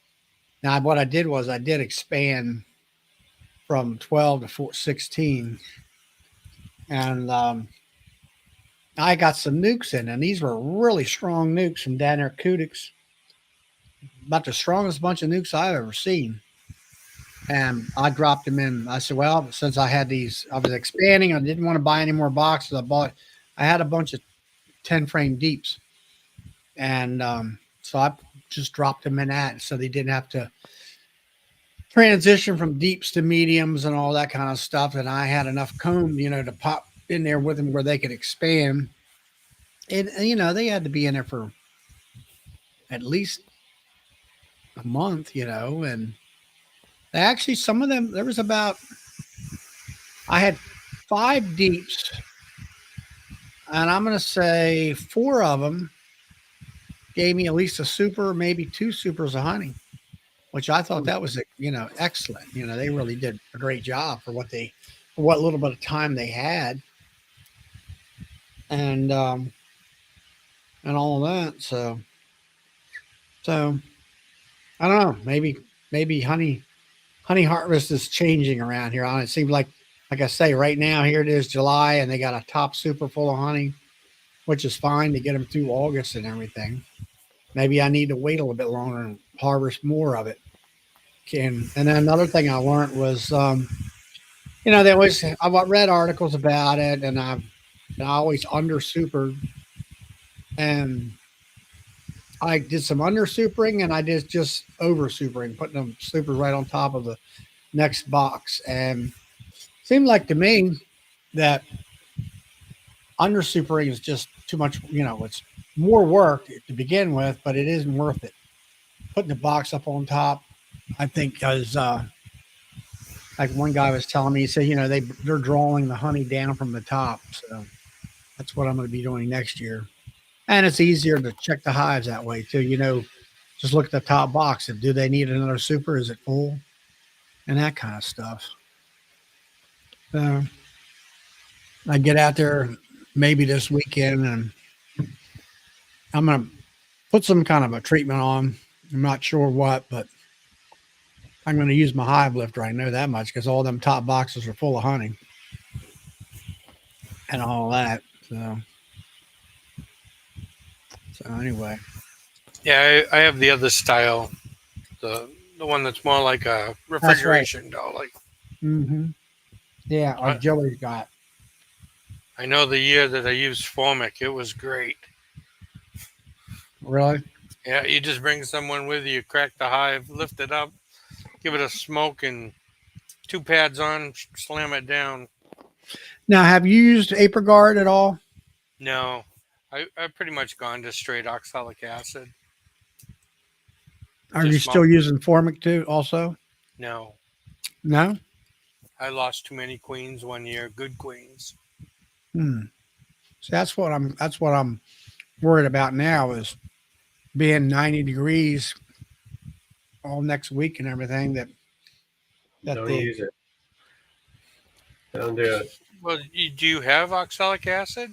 Speaker 1: Now what I did was I did expand from 12 to 16, and I got some nukes in, and these were really strong nukes from Danner Kudix, about the strongest bunch of nukes I've ever seen. And I dropped them in. I said, well, since I had these, I was expanding. I didn't want to buy any more boxes. I had a bunch of 10 frame deeps. And so I just dropped them in that so they didn't have to transition from deeps to mediums and all that kind of stuff. And I had enough comb, to pop in there with them where they could expand. And they had to be in there for at least a month, and actually, some of them, I had 5 deeps, and I'm going to say 4 of them gave me at least a super, maybe 2 supers of honey, which I thought that was, excellent. They really did a great job for what little bit of time they had, and all of that. So I don't know. Maybe honey harvest is changing around here. It seems like I say, right now, here it is July, and they got a top super full of honey, which is fine to get them through August and everything. maybe I need to wait a little bit longer and harvest more of it. And then another thing I learned was, they always, I've read articles about it, and I always under supered, and I did some under supering, and I did just over supering, putting them supers right on top of the next box. And seemed like to me that under supering is just too much. It's more work to begin with, but it isn't worth it. Putting the box up on top, I think, because like one guy was telling me, he said, they're drawing the honey down from the top. So that's what I'm going to be doing next year. And it's easier to check the hives that way too. Just look at the top box and do they need another super? Is it full? And that kind of stuff. So I get out there maybe this weekend, and I'm going to put some kind of a treatment on. I'm not sure what, but I'm going to use my hive lifter. I know that much because all them top boxes are full of honey and all that. So anyway.
Speaker 6: Yeah, I have the other style, the one that's more like a refrigeration doll. Like,
Speaker 1: Yeah, like Joey's got.
Speaker 6: I know the year that I used Formic, it was great.
Speaker 1: Really?
Speaker 6: Yeah, you just bring someone with you, crack the hive, lift it up, give it a smoke, and 2 pads on, slam it down.
Speaker 1: Now, have you used AprilGuard at all?
Speaker 6: No, I've pretty much gone to straight oxalic acid.
Speaker 1: Are you still using Formic too also?
Speaker 6: No.
Speaker 1: No?
Speaker 6: I lost too many queens one year, good queens.
Speaker 1: So that's what I'm worried about now, is being 90 degrees all next week and everything that
Speaker 5: Don't use it. Don't do it.
Speaker 6: Well, do you have oxalic acid?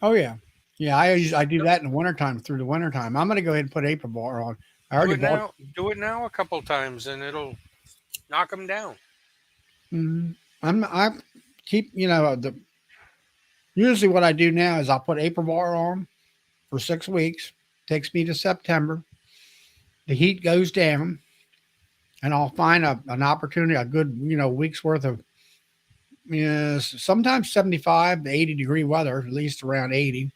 Speaker 1: Oh yeah. Yeah, I do that in the wintertime, through the wintertime. I'm gonna go ahead and put AprilGuard on. I already bought.
Speaker 6: Do it now a couple times and it'll knock them down.
Speaker 1: I keep, usually what I do now is I'll put AprilGuard on for 6 weeks. Takes me to September. The heat goes down, and I'll find an opportunity, a good, week's worth of, sometimes 75 to 80 degree weather, at least around 80.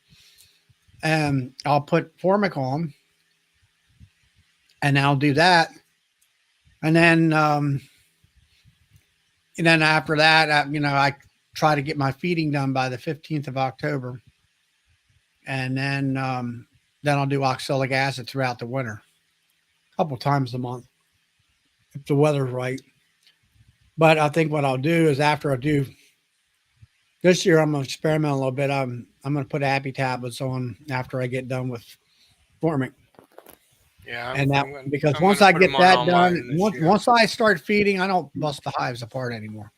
Speaker 1: And I'll put Formic on, and I'll do that. And then after that, I try to get my feeding done by the 15th of October. And then I'll do oxalic acid throughout the winter, a couple times a month, if the weather's right. But I think what I'll do is, after I do this year, I'm going to experiment a little bit. I'm going to put Happy tablets on after I get done with Formic.
Speaker 6: Yeah,
Speaker 1: and because once I get that done, once I start feeding, I don't bust the hives apart anymore.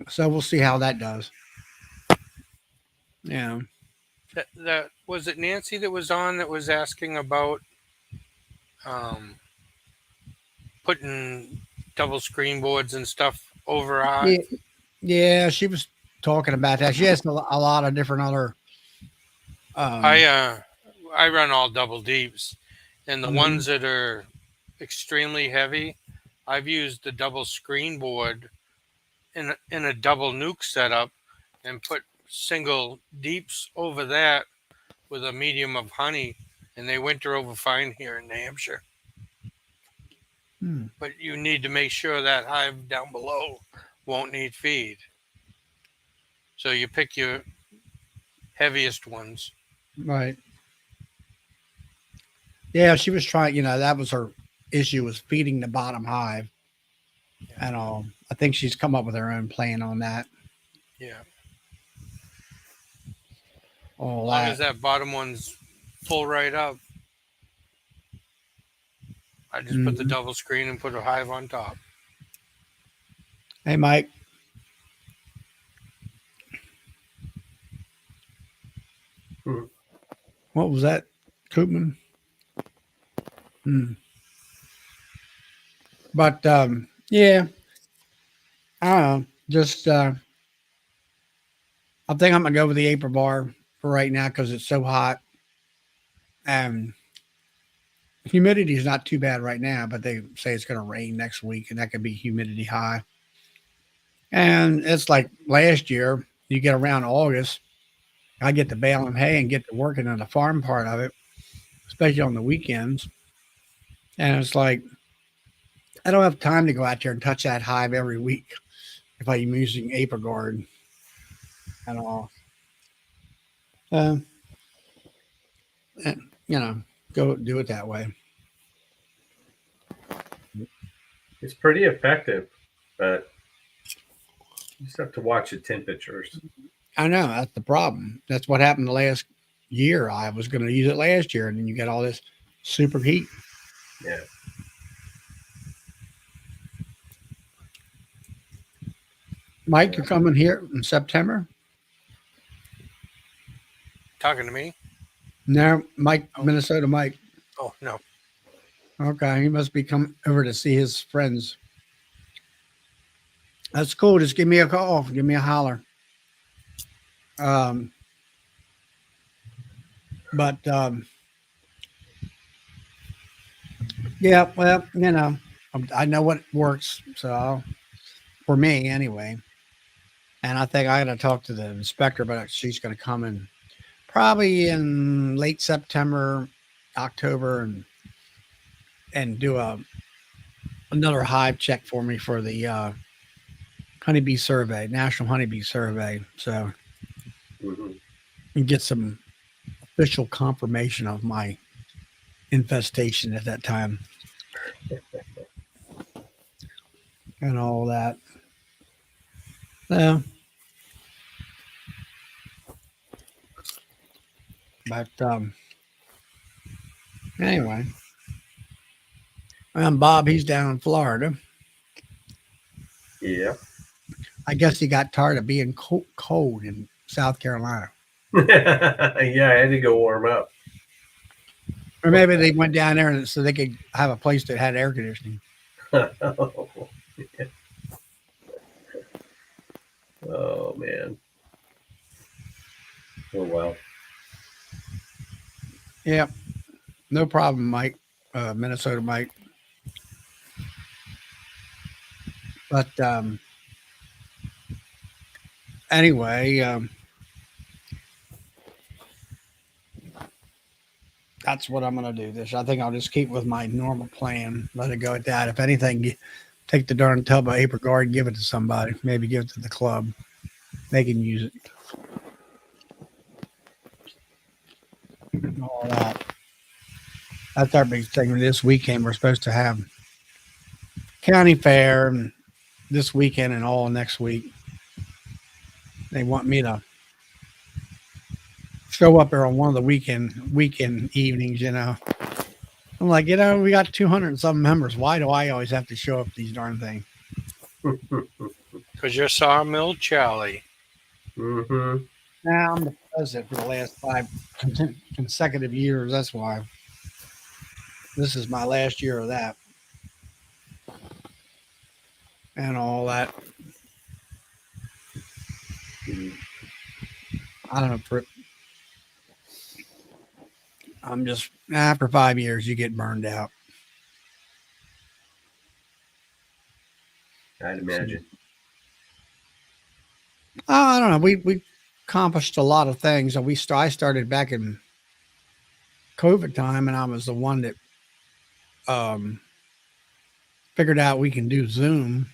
Speaker 1: So we'll see how that does. Yeah.
Speaker 6: That was it. Nancy that was on that was asking about putting double screen boards and stuff over our.
Speaker 1: Yeah, she was talking about that. She has a lot of different other.
Speaker 6: I run all double deeps, and the ones that are extremely heavy, I've used the double screen board in a double nuke setup, and put single deeps over that with a medium of honey, and they winter over fine here in New Hampshire. But you need to make sure that hive down below won't need feed. So you pick your heaviest ones.
Speaker 1: Right. Yeah, she was trying, that was her issue, was feeding the bottom hive. And I think she's come up with her own plan on that.
Speaker 6: Yeah.
Speaker 1: As
Speaker 6: long as that bottom one's full right up, I just put the double screen and put a hive on top.
Speaker 1: Hey, Mike. What was that, Koopman? But yeah, I don't know. Just I think I'm gonna go with the AprilGuard for right now because it's so hot. And humidity is not too bad right now, but they say it's going to rain next week, and that could be humidity high. And it's like last year, you get around August, I get to baling hay and get to working on the farm part of it, especially on the weekends. And it's like, I don't have time to go out there and touch that hive every week if I'm using ApiGuard at all. And, go do it that way.
Speaker 5: It's pretty effective, but you just have to watch the temperatures.
Speaker 1: I know that's the problem. That's what happened the last year. I was going to use it last year, and then you get all this super heat.
Speaker 5: Yeah.
Speaker 1: Mike, you're coming here in September?
Speaker 6: Talking to me?
Speaker 1: No, Mike, Minnesota Mike.
Speaker 6: Oh, no.
Speaker 1: Okay, he must be coming over to see his friends. That's cool. Just give me a call. Give me a holler. Yeah, well, I know what works. So for me anyway. And I think I got to talk to the inspector, but she's going to come in probably in late September, October, and do another hive check for me for the honeybee survey, National Honeybee Survey. So and get some official confirmation of my infestation at that time and all that. Yeah. But anyway, Bob, he's down in Florida.
Speaker 5: Yeah.
Speaker 1: I guess he got tired of being cold in South Carolina.
Speaker 5: Yeah, I had to go warm up.
Speaker 1: Or maybe they went down there so they could have a place that had air conditioning.
Speaker 5: Oh, man. Oh, well.
Speaker 1: Yeah, no problem, Mike. Minnesota Mike. But anyway, that's what I'm going to do. I think I'll just keep with my normal plan. Let it go at that. If anything, take the darn tub of ApiGuard and give it to somebody. Maybe give it to the club. They can use it. All that. That's our big thing. This weekend, we're supposed to have county fair and this weekend and all next week. They want me to show up there on one of the weekend evenings, I'm like, we got 200 and some members. Why do I always have to show up these darn things?
Speaker 6: Because you're Sawmill Charlie.
Speaker 5: Mm-hmm.
Speaker 1: Now I'm the president for the last 5 consecutive years. That's why. This is my last year of that. And all that. I don't know. I'm just, after 5 years, you get burned out.
Speaker 5: I'd imagine.
Speaker 1: I don't know. We accomplished a lot of things. And I started back in COVID time, and I was the one that figured out we can do Zoom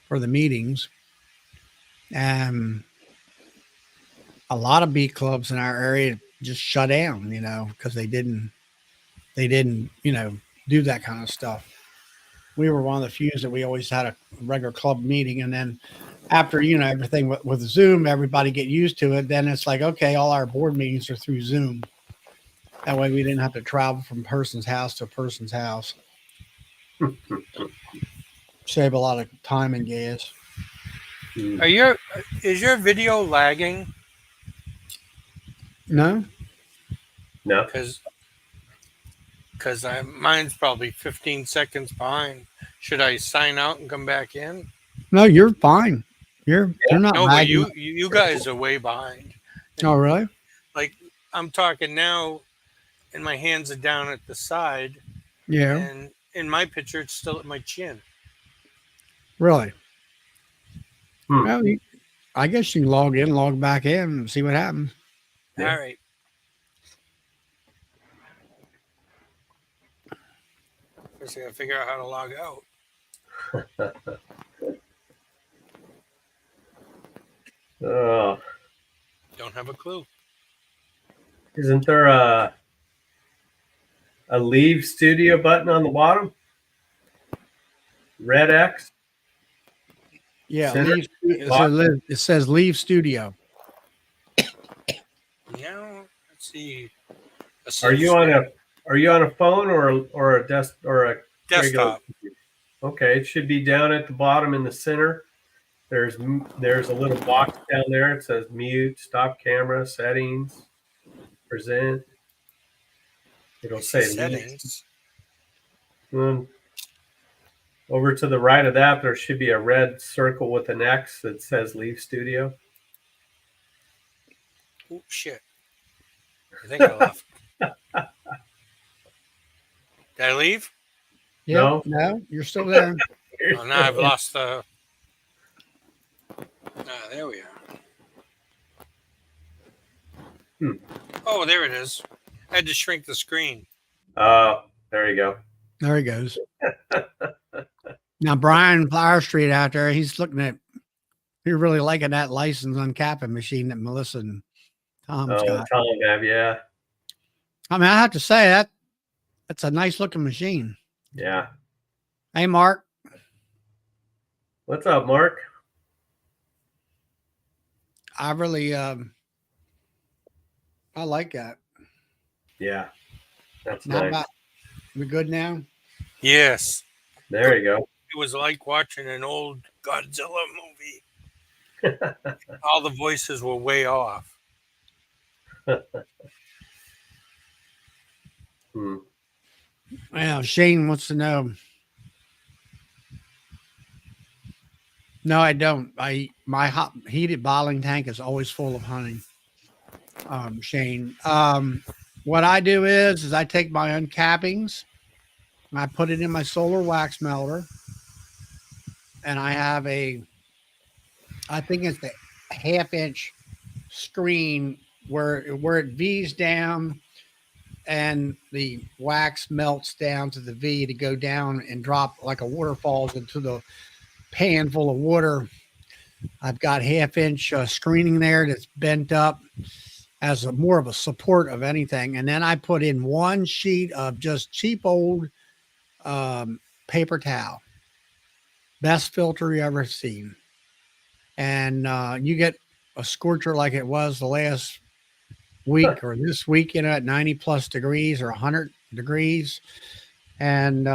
Speaker 1: for the meetings. And a lot of bee clubs in our area just shut down, because they didn't, do that kind of stuff. We were one of the few that we always had a regular club meeting. And then after, everything with Zoom, everybody get used to it. Then it's like, okay, all our board meetings are through Zoom. That way we didn't have to travel from person's house to person's house. Save a lot of time and gas.
Speaker 6: Is your video lagging?
Speaker 1: No?
Speaker 5: No.
Speaker 6: Because mine's probably 15 seconds behind. Should I sign out and come back in?
Speaker 1: No, you're fine. You're not
Speaker 6: No, but
Speaker 1: lagging.
Speaker 6: you guys are way behind.
Speaker 1: Oh, really?
Speaker 6: Like, I'm talking now, and my hands are down at the side.
Speaker 1: Yeah,
Speaker 6: And in my picture, it's still at my chin.
Speaker 1: really.
Speaker 5: Hmm.
Speaker 1: Well, I guess you can log in, log back in, and see what happens.
Speaker 5: Yeah.
Speaker 6: All right. First, I gotta figure out how to log out.
Speaker 5: Oh,
Speaker 6: Don't have a clue.
Speaker 5: isn't there a leave studio button on the bottom? Red X.
Speaker 1: Yeah,
Speaker 5: Center.
Speaker 1: it says leave studio.
Speaker 6: Yeah. Let's see.
Speaker 5: Are you on a phone or a desk or a regular?
Speaker 6: desktop?
Speaker 5: Okay, it should be down at the bottom in the center. There's a little box down there. It says mute, stop camera, settings, present. It'll
Speaker 6: I see
Speaker 5: say leave.
Speaker 6: settings.
Speaker 5: And over to the right of that, there should be a red circle with an X that says leave studio.
Speaker 6: Oh shit! I think I left. Did I leave?
Speaker 1: Yep, no, you're still there.
Speaker 6: Oh, now I've lost the. Ah, there we are.
Speaker 5: Hmm.
Speaker 6: Oh, there it is. I had to shrink the screen.
Speaker 5: There you go.
Speaker 1: There he goes. Now, Brian Flower Street out there, he's really liking that license uncapping machine that Melissa and Tom's got.
Speaker 5: Tom, yeah.
Speaker 1: I mean, I have to say that's a nice looking machine.
Speaker 5: Yeah.
Speaker 1: Hey, Mark.
Speaker 5: What's up, Mark?
Speaker 1: I really, I like that.
Speaker 5: Yeah. That's
Speaker 1: Now,
Speaker 5: nice.
Speaker 1: we good now?
Speaker 6: Yes.
Speaker 5: There you go.
Speaker 6: It was like watching an old Godzilla movie. All the voices were way off.
Speaker 5: Hmm.
Speaker 1: Well, Shane wants to know. No, I don't. My hot heated bottling tank is always full of honey. Shane. What I do is I take my uncappings, and I put it in my solar wax melter, and I have I think it's the 1/2-inch screen where it V's down and the wax melts down to the V to go down and drop like a waterfalls into the pan full of water. I've got 1/2-inch screening there that's bent up as more of a support of anything. And then I put in one sheet of just cheap old paper towel. Best filter you ever seen. And you get a scorcher like it was the last week or this week, at 90 plus degrees or 100 degrees. And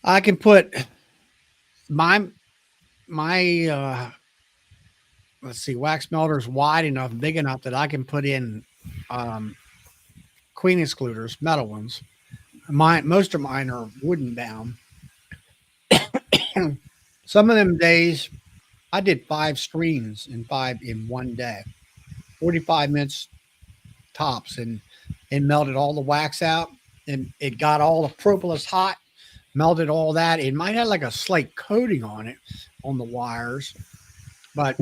Speaker 1: I can put my let's see, wax melter is wide enough, big enough that I can put in queen excluders, metal ones. Most of mine are wooden bound. Some of them days I did 5 screens in one day, 45 minutes tops, and melted all the wax out, and it got all the propolis hot, melted all that. It might have like a slight coating on it on the wires, but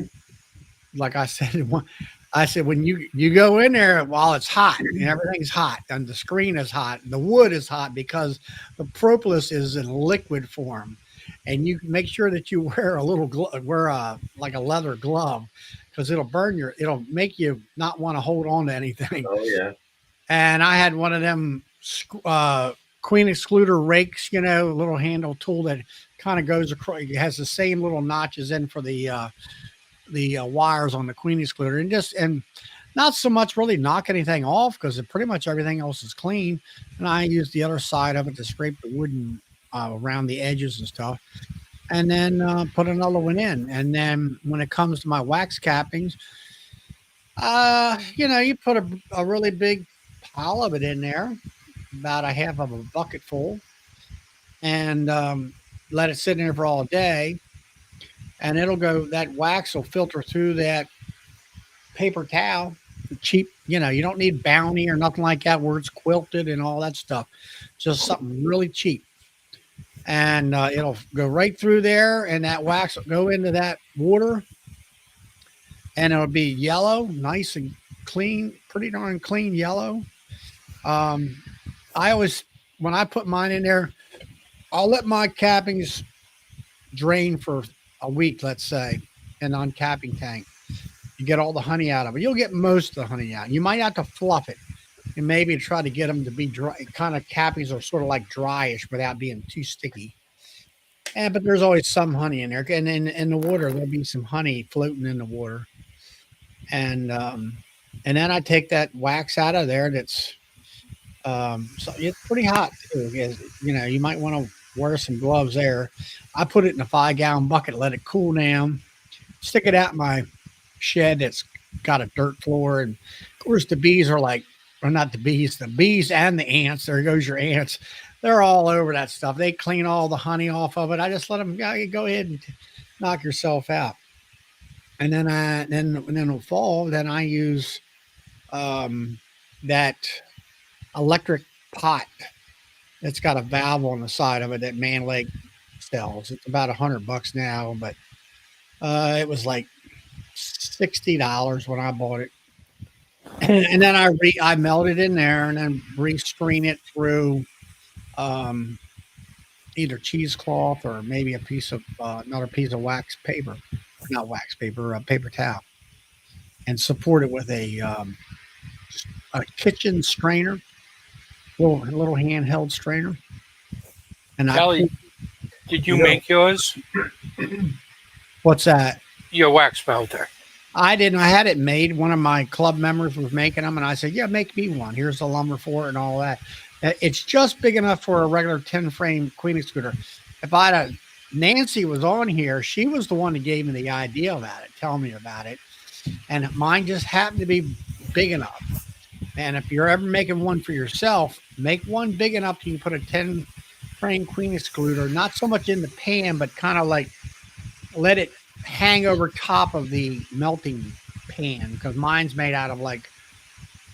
Speaker 1: like I said, when you go in there while it's hot and everything's hot and the screen is hot, the wood is hot because the propolis is in liquid form, and you make sure that you wear a little like a leather glove, because it'll make you not want to hold on to anything.
Speaker 5: Oh yeah.
Speaker 1: And I had one of them queen excluder rakes, a little handle tool that kind of goes across. It has the same little notches in for the wires on the queen excluder, and not so much really knock anything off because pretty much everything else is clean. And I use the other side of it to scrape the wooden around the edges and stuff, and then put another one in. And then when it comes to my wax cappings, you put a really big pile of it in there, about 1/2 of a bucket full, and let it sit in there for all day. And that wax will filter through that paper towel cheap, you know, you don't need Bounty or nothing like that where it's quilted and all that stuff. Just something really cheap. And it'll go right through there, and that wax will go into that water, and it'll be yellow, nice and clean, pretty darn clean yellow. I always, when I put mine in there, I'll let my cappings drain for a week, let's say, in an uncapping tank. You get all the honey out of it. You'll get most of the honey out. You might have to fluff it and maybe try to get them to be dry. Kind of cappings are sort of like dryish without being too sticky. But there's always some honey in there. And in the water, there'll be some honey floating in the water. And then I take that wax out of there. That's so it's pretty hot too. You know, you might want to wear some gloves there. I put it in a 5-gallon bucket, let it cool down, stick it out in my shed that's got a dirt floor. And of course, the bees are like, or not the bees and the ants. There goes your ants. They're all over that stuff. They clean all the honey off of it. I just let them go ahead and knock yourself out. And then in the fall, then I use that electric pot that's got a valve on the side of it that Man Lake sells. It's about $100 now, but it was like $60 when I bought it. And then I melt it in there and then re-screen it through either cheesecloth or maybe another piece of wax paper, not wax paper, paper towel, and support it with a kitchen strainer, little handheld strainer. And
Speaker 6: Kelly, did you make yours?
Speaker 1: What's that?
Speaker 6: Your wax melter.
Speaker 1: I didn't. I had it made. One of my club members was making them, and I said, "Yeah, make me one. Here's the lumber for it and all that." It's just big enough for a regular 10-frame queen excluder. If Nancy was on here, she was the one that gave me the idea about it, telling me about it, and mine just happened to be big enough. And if you're ever making one for yourself, make one big enough you can put a 10-frame queen excluder, not so much in the pan, but kind of like let it hang over top of the melting pan, because mine's made out of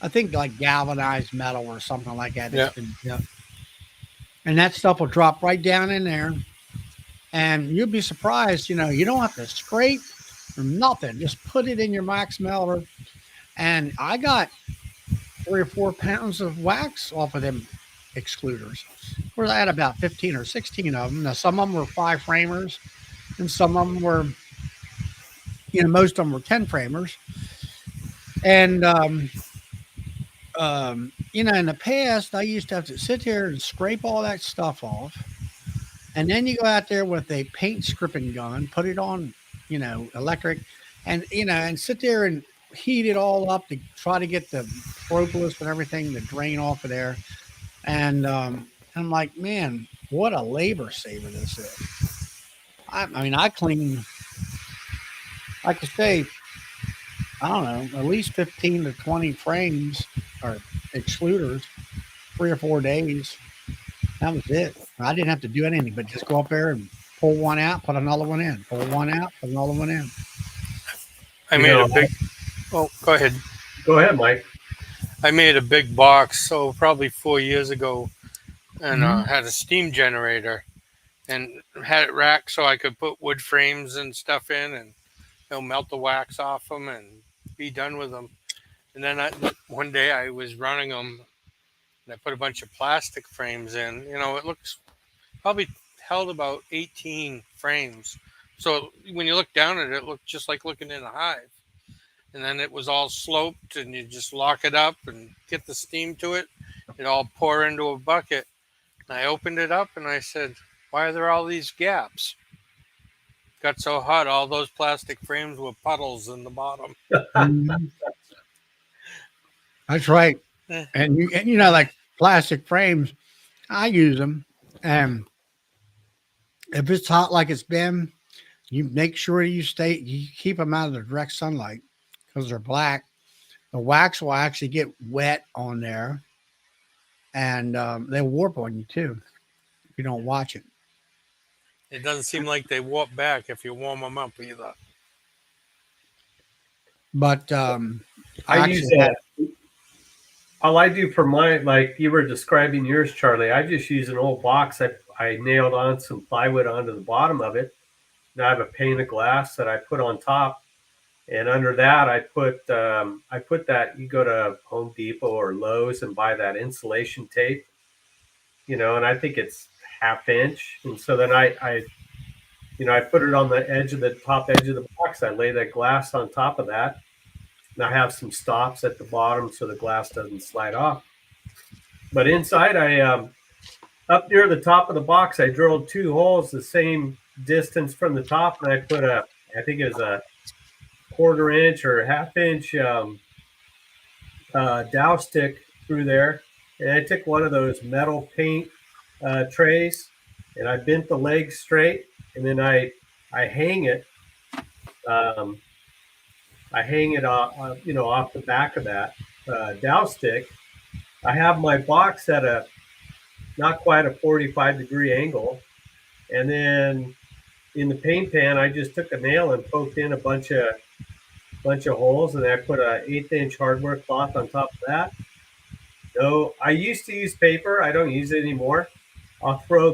Speaker 1: I think galvanized metal or something like that.
Speaker 6: Yeah.
Speaker 1: And that stuff will drop right down in there, and you'll be surprised. You know, you don't have to scrape or nothing. Just put it in your wax melter, and I got 3 or 4 pounds of wax off of them excluders. Of course, I had about 15 or 16 of them. Now, some of them were 5-framers, and some of them were, most of them were 10-framers. And, in the past, I used to have to sit here and scrape all that stuff off. And then you go out there with a paint stripping gun, put it on, electric, and, and sit there and heat it all up to try to get the propolis and everything to drain off of there. And I'm like, man, what a labor saver this is. I clean, like I say, I don't know, at least 15 to 20 frames or excluders, 3 or 4 days. That was it. I didn't have to do anything but just go up there and pull one out, put another one in, pull one out, put another one in.
Speaker 6: I made a big. Oh, go ahead.
Speaker 5: Go ahead, Mike.
Speaker 6: I made a big box, so probably 4 years ago, and had a steam generator, and had it racked so I could put wood frames and stuff in, and melt the wax off them and be done with them. And then one day I was running them, and I put a bunch of plastic frames in. It looks probably held about 18 frames. So when you look down at it, it looked just like looking in a hive. And then it was all sloped, and you just lock it up and get the steam to it. It all pour into a bucket. And I opened it up and I said, why are there all these gaps? It got so hot, all those plastic frames were puddles in the bottom.
Speaker 1: That's right. And like plastic frames, I use them. And if it's hot like it's been, you make sure you keep them out of the direct sunlight, because they're black. The wax will actually get wet on there, and they'll warp on you too if you don't watch it.
Speaker 6: It doesn't seem like they warp back if you warm them up either.
Speaker 1: But
Speaker 5: I use
Speaker 1: actually had,
Speaker 5: all I do for mine, like you were describing yours, Charlie, I just use an old box. I nailed on some plywood onto the bottom of it. And I have a pane of glass that I put on top. And under that, I put that, you go to Home Depot or Lowe's and buy that insulation tape, and I think it's ½ inch. And so then I put it on the edge of the top edge of the box. I lay that glass on top of that. And I have some stops at the bottom so the glass doesn't slide off. But inside, up near the top of the box, I drilled 2 holes the same distance from the top. And I put I think it was a 1/4 inch or ½ inch dow stick through there. And I took one of those metal paint trays and I bent the legs straight. And then I hang it. I hang it off, off the back of that dow stick. I have my box at a not quite a 45-degree angle, and then in the paint pan, I just took a nail and poked in a bunch of holes, and then I put a 1/8 inch hardware cloth on top of that. No, I used to use paper. I don't use it anymore. I'll throw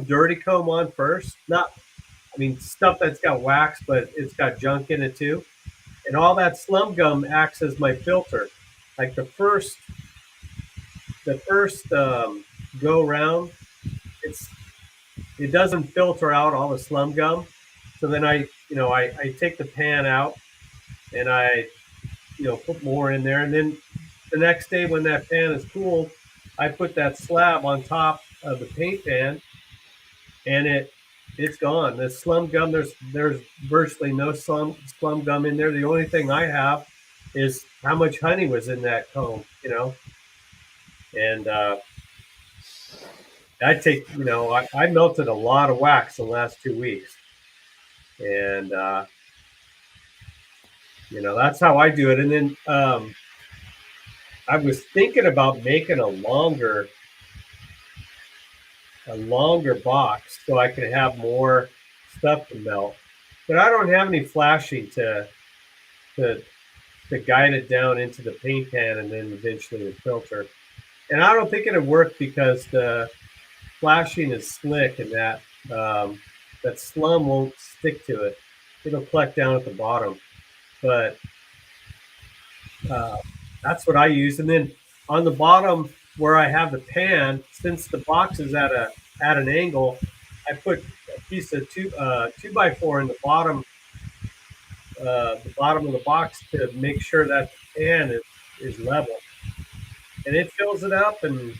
Speaker 5: dirty comb on first. Stuff that's got wax, but it's got junk in it too. And all that slum gum acts as my filter. Like the first go around, it doesn't filter out all the slum gum. So then I take the pan out and I put more in there. And then the next day when that pan is cooled, I put that slab on top of the paint pan, and it's gone. The slum gum, there's virtually no slum gum in there. The only thing I have is how much honey was in that comb, and I melted a lot of wax the last 2 weeks, and that's how I do it. And then I was thinking about making a longer box so I could have more stuff to melt, but I don't have any flashing to guide it down into the paint pan and then eventually the filter. And I don't think it'll work because the flashing is slick and that slum won't stick to it. It'll collect down at the bottom. But that's what I use. And then on the bottom where I have the pan, since the box is at an angle, I put a piece of 2x4 in the bottom of the box to make sure that the pan is level. And it fills it up, and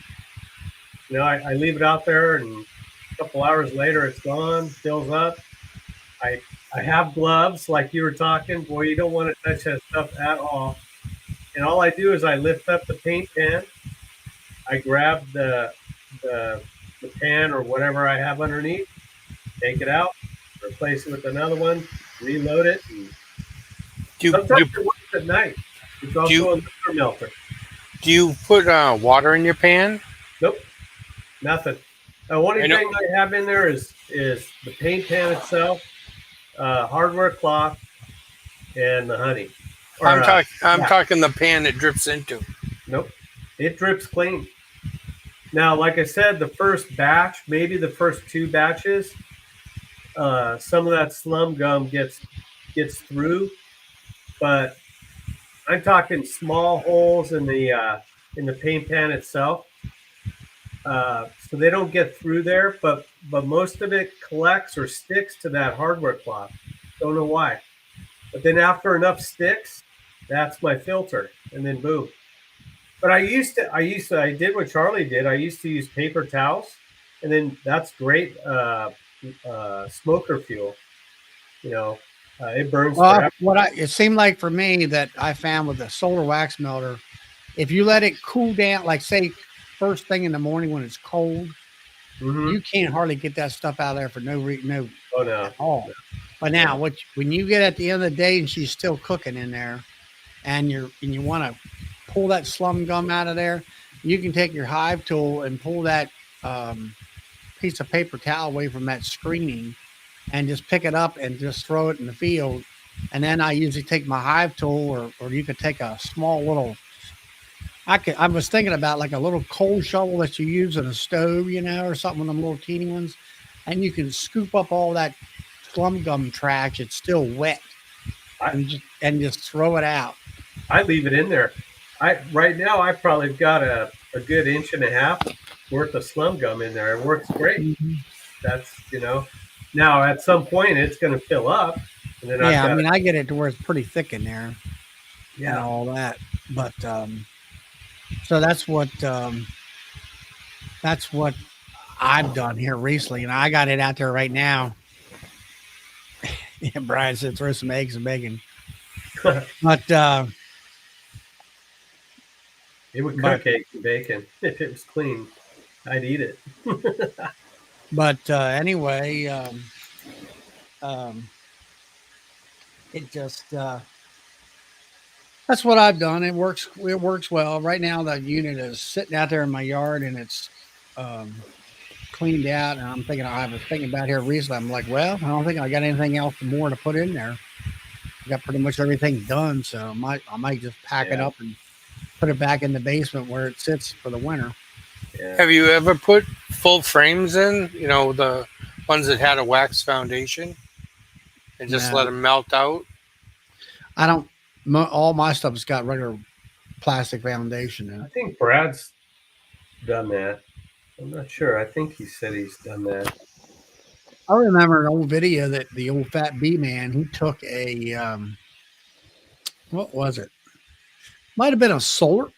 Speaker 5: I leave it out there, and a couple hours later it's gone, fills up. I have gloves like you were talking. Boy, you don't want to touch that stuff at all. And all I do is I lift up the paint pan, I grab the pan or whatever I have underneath, take it out, replace it with another one, reload it. And sometimes it works at night. It's also a liquor melter.
Speaker 6: Do you put water in your pan?
Speaker 5: Nope, nothing. The only thing I have in there is the paint pan itself, hardware cloth, and the honey.
Speaker 6: I'm talking the pan it drips into.
Speaker 5: Nope, it drips clean. Now, like I said, the first batch, maybe the first 2 batches, some of that slum gum gets through, but I'm talking small holes in the paint pan itself, so they don't get through there. But most of it collects or sticks to that hardware cloth. Don't know why. But then after enough sticks, that's my filter, and then boom. But I did what Charlie did. I used to use paper towels, and then that's great smoker fuel. It burns forever.
Speaker 1: It seemed like for me that I found with the solar wax melter, if you let it cool down, like say first thing in the morning when it's cold, you can't hardly get that stuff out of there for no at all. But now, when you get at the end of the day and she's still cooking in there, and you want to pull that slum gum out of there, you can take your Hive tool and pull that piece of paper towel away from that screening, and just pick it up and just throw it in the field, And then I usually take my hive tool, or you could take a small little. I was thinking about like a little coal shovel that you use in a stove, you know, or something, one of them little teeny ones, and you can scoop up all that slum gum trash. It's still wet,
Speaker 5: I,
Speaker 1: and just throw it out.
Speaker 5: I leave it in there. Right now I probably got a good inch and a half worth of slum gum in there. It works great. That's now at some point it's going to fill up, and then I've
Speaker 1: Yeah, I
Speaker 5: got
Speaker 1: mean, I get it to where it's pretty thick in there and
Speaker 5: yeah.
Speaker 1: all that, but so that's what I've done here recently, and I got it out there right now. Yeah, Brian said throw some eggs and bacon, but
Speaker 5: It would
Speaker 1: but
Speaker 5: cook eggs and bacon if it was clean. I'd eat it.
Speaker 1: anyway, um, it just that's what I've done. It works. It works well. Right now, the unit is sitting out there in my yard, and it's um, cleaned out. And I was thinking about here recently. I'm like, well, I don't think I got anything else more to put in there. I got pretty much everything done, so I might just pack it
Speaker 5: Yeah.
Speaker 1: up and put it back in the basement where it sits for the winter.
Speaker 5: Yeah.
Speaker 6: Have you ever put full frames in? You know, the ones that had a wax foundation, and just
Speaker 1: No.
Speaker 6: let them melt out.
Speaker 1: I don't. All my stuff has got regular plastic foundation in
Speaker 5: I
Speaker 1: it.
Speaker 5: think Brad's done that. I'm not sure. I think he said he's done that.
Speaker 1: I remember an old video that the old fat bee man, he took a what was it? Might have been a solar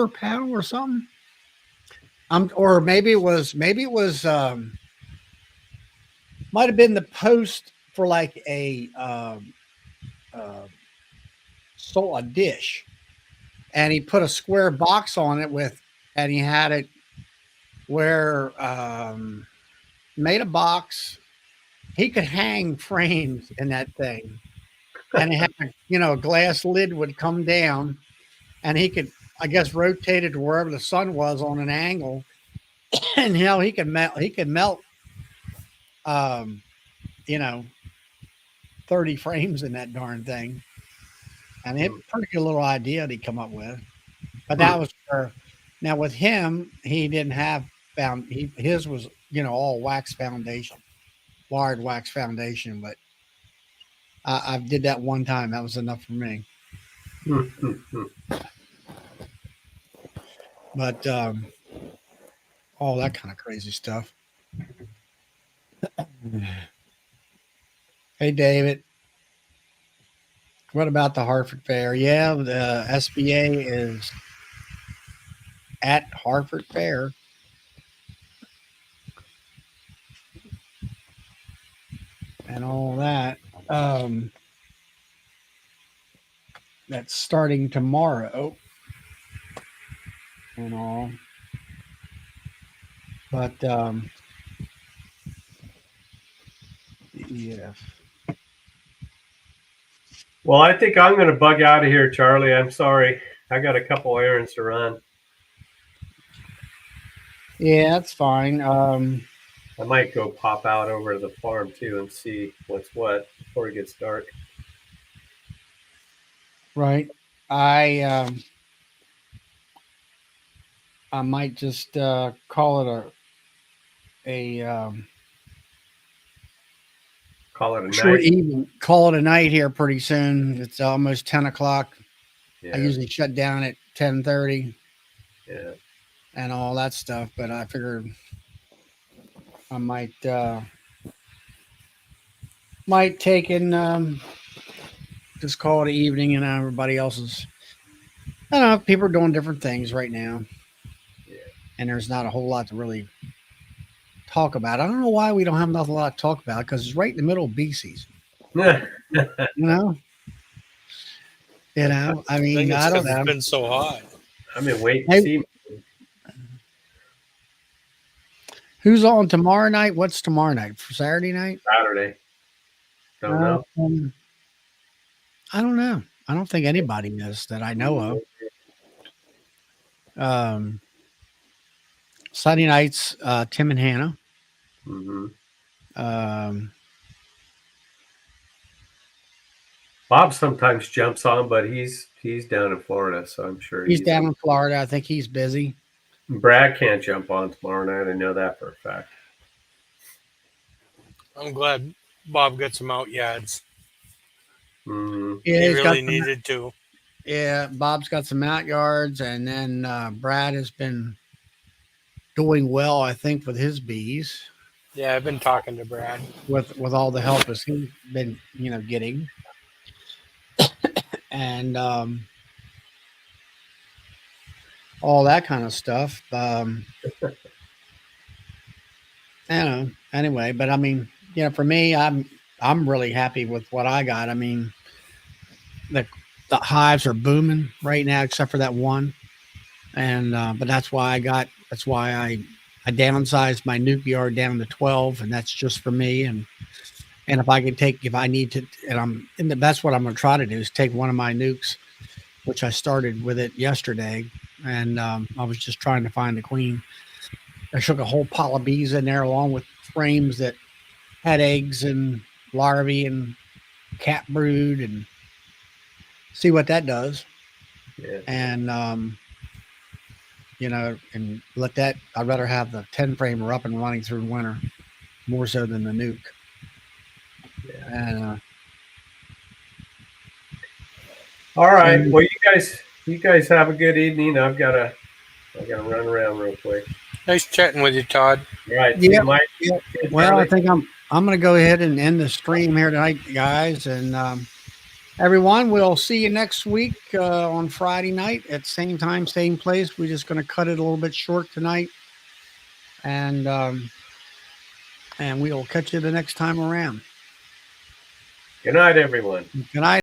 Speaker 1: panel or something. Or maybe it was might have been the post for like a a dish, and he put a square box on it and he had it where made a box. He could hang frames in that thing, and it had a glass lid would come down, and he could, I guess, rotate it to wherever the sun was on an angle, and he could melt um, you know 30 frames in that darn thing. And it pretty good little idea that he come up with. But that was now with him, he didn't have his was all wax foundation, wired wax foundation. But I did that one time. That was enough for me. But all that kind of crazy stuff. Hey, David. What about the Hartford Fair? Yeah, the SBA is at Hartford Fair. And all that. That's starting tomorrow. And all. But yeah.
Speaker 5: Well, I think I'm going to bug out of here, Charlie. I'm sorry. I got a couple errands to run.
Speaker 1: Yeah, that's fine.
Speaker 5: I might go pop out over to the farm too and see what's what before it gets dark.
Speaker 1: Right. I might just call it a
Speaker 5: Call it a
Speaker 1: short
Speaker 5: night.
Speaker 1: evening. Call it a night here pretty soon. It's almost 10 o'clock.
Speaker 5: Yeah.
Speaker 1: I usually shut down at 10:30.
Speaker 5: Yeah.
Speaker 1: And all that stuff. But I figured I might take and just call it an evening, and everybody else is. I don't know. People are doing different things right now.
Speaker 5: Yeah.
Speaker 1: And there's not a whole lot to really talk about. I don't know why we don't have a lot to talk about, because it's right in the middle of bee season. I mean, I don't know.
Speaker 6: It's been so hot.
Speaker 5: I'm in wait and see.
Speaker 1: Who's on tomorrow night? What's tomorrow night? For Saturday night?
Speaker 5: Saturday. Don't know.
Speaker 1: I don't know. I don't think anybody knows that I know of. Sunday nights, Tim and Hannah.
Speaker 5: Mm-hmm. Bob sometimes jumps on, but he's down in Florida, so I'm sure
Speaker 1: He's down in Florida. I think he's busy.
Speaker 5: Brad can't jump on tomorrow night. I know that for a fact.
Speaker 6: I'm glad Bob got some out yards.
Speaker 5: Mm,
Speaker 1: Yeah,
Speaker 6: He
Speaker 1: he's got
Speaker 6: really
Speaker 1: some,
Speaker 6: needed to.
Speaker 1: yeah. Bob's got some out yards, and then Brad has been doing well, I think, with his bees,
Speaker 6: Yeah, I've been talking to Brad.
Speaker 1: with all the help as he's been, getting, and all that kind of stuff. I don't know. Anyway, but I mean, for me, I'm really happy with what I got. I mean, the hives are booming right now, except for that one. And but that's why I downsized my nuke yard down to 12, and that's just for me. And if I need to, that's what I'm going to try to do, is take one of my nukes, which I started with it yesterday, and I was just trying to find the queen. I shook a whole pile of bees in there, along with frames that had eggs and larvae and cat brood, and see what that does.
Speaker 5: yeah.
Speaker 1: And and let that. I'd rather have the 10 framer up and running through winter more so than the nuke.
Speaker 5: Yeah.
Speaker 1: And
Speaker 5: All right.
Speaker 1: and
Speaker 5: Well, you guys have a good evening. I gotta run around real quick.
Speaker 6: Nice chatting with you, Todd.
Speaker 5: All right.
Speaker 1: Yeah.
Speaker 5: See Mike.
Speaker 1: Yeah.
Speaker 5: See
Speaker 1: Well, I
Speaker 5: Charlie.
Speaker 1: think I'm going to go ahead and end the stream here tonight, guys. And everyone, we'll see you next week on Friday night at same time, same place. We're just going to cut it a little bit short tonight, and we'll catch you the next time around.
Speaker 5: Good night, everyone.
Speaker 1: Good night.